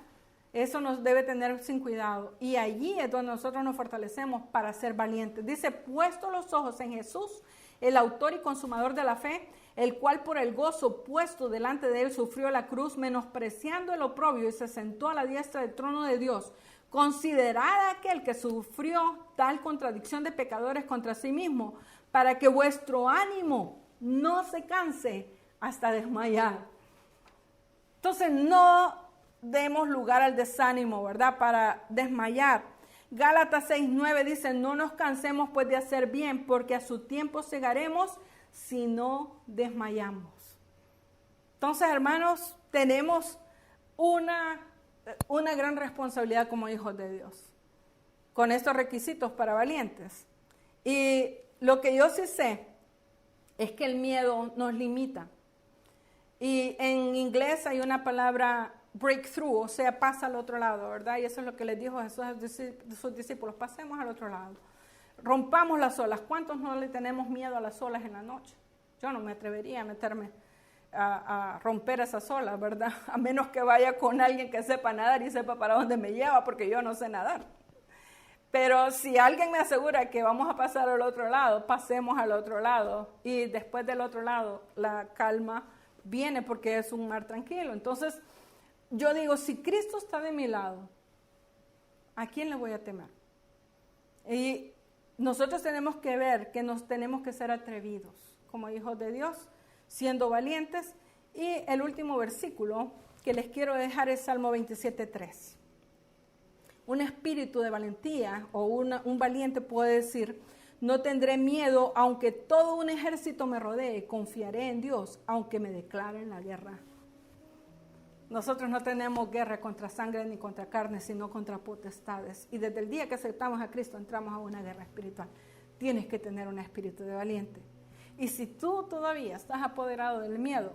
Eso nos debe tener sin cuidado. Y allí es donde nosotros nos fortalecemos para ser valientes. Dice, puesto los ojos en Jesús, el autor y consumador de la fe, el cual por el gozo puesto delante de él sufrió la cruz, menospreciando el oprobio y se sentó a la diestra del trono de Dios. Considerad a aquel que sufrió tal contradicción de pecadores contra sí mismo, para que vuestro ánimo no se canse hasta desmayar. Entonces no demos lugar al desánimo, ¿verdad? Para desmayar. Gálatas 6:9 dice, no nos cansemos pues de hacer bien, porque a su tiempo segaremos si no desmayamos. Entonces, hermanos, tenemos una gran responsabilidad como hijos de Dios, con estos requisitos para valientes. Y lo que yo sí sé es que el miedo nos limita. Y en inglés hay una palabra breakthrough, o sea, pasa al otro lado, ¿verdad? Y eso es lo que les dijo Jesús a sus discípulos, pasemos al otro lado. Rompamos las olas. ¿Cuántos no le tenemos miedo a las olas en la noche? Yo no me atrevería a meterme a romper esas olas, ¿verdad? A menos que vaya con alguien que sepa nadar y sepa para dónde me lleva, porque yo no sé nadar. Pero si alguien me asegura que vamos a pasar al otro lado, pasemos al otro lado. Y después del otro lado, la calma viene porque es un mar tranquilo. Entonces, yo digo, si Cristo está de mi lado, ¿a quién le voy a temer? Y nosotros tenemos que ver que nos tenemos que ser atrevidos como hijos de Dios, siendo valientes. Y el último versículo que les quiero dejar es Salmo 27:3. Un espíritu de valentía o un valiente puede decir, no tendré miedo aunque todo un ejército me rodee, confiaré en Dios aunque me declaren la guerra. Nosotros no tenemos guerra contra sangre ni contra carne, sino contra potestades. Y desde el día que aceptamos a Cristo entramos a una guerra espiritual. Tienes que tener un espíritu de valiente. Y si tú todavía estás apoderado del miedo,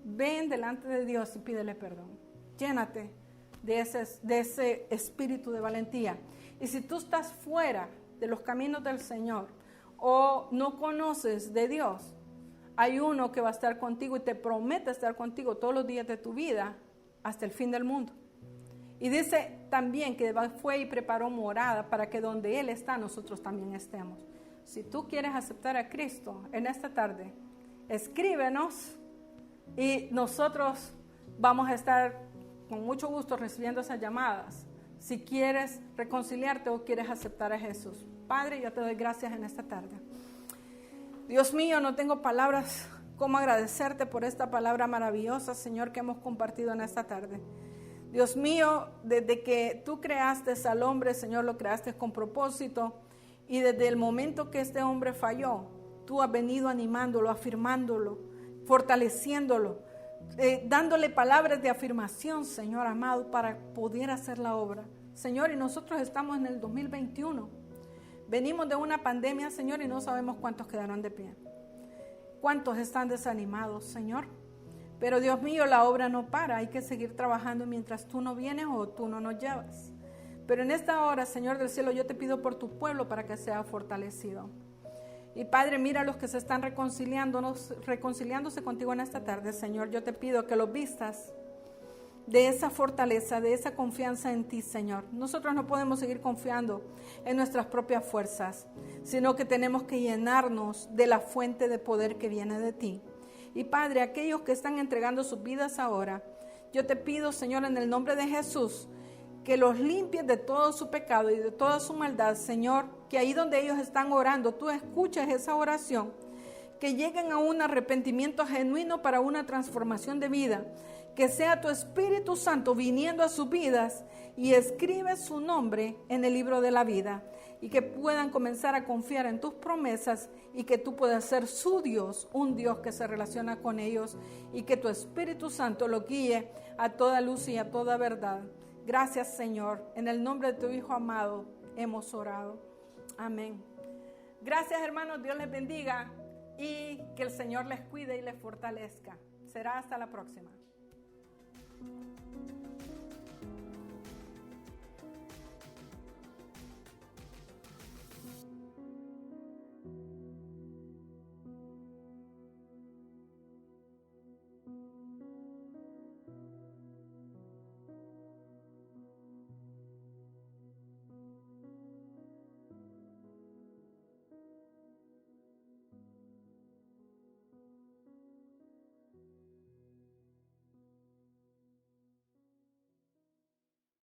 ven delante de Dios y pídele perdón. Llénate de ese espíritu de valentía. Y si tú estás fuera de los caminos del Señor o no conoces de Dios, hay uno que va a estar contigo y te promete estar contigo todos los días de tu vida hasta el fin del mundo. Y dice también que fue y preparó morada para que donde Él está nosotros también estemos. Si tú quieres aceptar a Cristo en esta tarde, escríbenos y nosotros vamos a estar con mucho gusto recibiendo esas llamadas. Si quieres reconciliarte o quieres aceptar a Jesús. Padre, yo te doy gracias en esta tarde. Dios mío, no tengo palabras cómo agradecerte por esta palabra maravillosa, Señor, que hemos compartido en esta tarde. Dios mío, desde que tú creaste al hombre, Señor, lo creaste con propósito. Y desde el momento que este hombre falló, tú has venido animándolo, afirmándolo, fortaleciéndolo, dándole palabras de afirmación, Señor amado, para poder hacer la obra. Señor, y nosotros estamos en el 2021. Venimos de una pandemia, Señor, y no sabemos cuántos quedaron de pie. ¿Cuántos están desanimados, Señor? Pero Dios mío, la obra no para. Hay que seguir trabajando mientras tú no vienes o tú no nos llevas. Pero en esta hora, Señor del cielo, yo te pido por tu pueblo para que sea fortalecido. Y Padre, mira a los que se están reconciliándose contigo en esta tarde, Señor. Yo te pido que los vistas de esa fortaleza, de esa confianza en ti, Señor. Nosotros no podemos seguir confiando en nuestras propias fuerzas, sino que tenemos que llenarnos de la fuente de poder que viene de ti. Y Padre, aquellos que están entregando sus vidas ahora, yo te pido, Señor, en el nombre de Jesús, que los limpies de todo su pecado y de toda su maldad, Señor, que ahí donde ellos están orando, tú escuches esa oración, que lleguen a un arrepentimiento genuino para una transformación de vida, que sea tu Espíritu Santo viniendo a sus vidas y escribe su nombre en el libro de la vida, y que puedan comenzar a confiar en tus promesas y que tú puedas ser su Dios, un Dios que se relaciona con ellos, y que tu Espíritu Santo lo guíe a toda luz y a toda verdad. Gracias, Señor. En el nombre de tu Hijo amado hemos orado. Amén. Gracias, hermanos. Dios les bendiga y que el Señor les cuide y les fortalezca. Será hasta la próxima.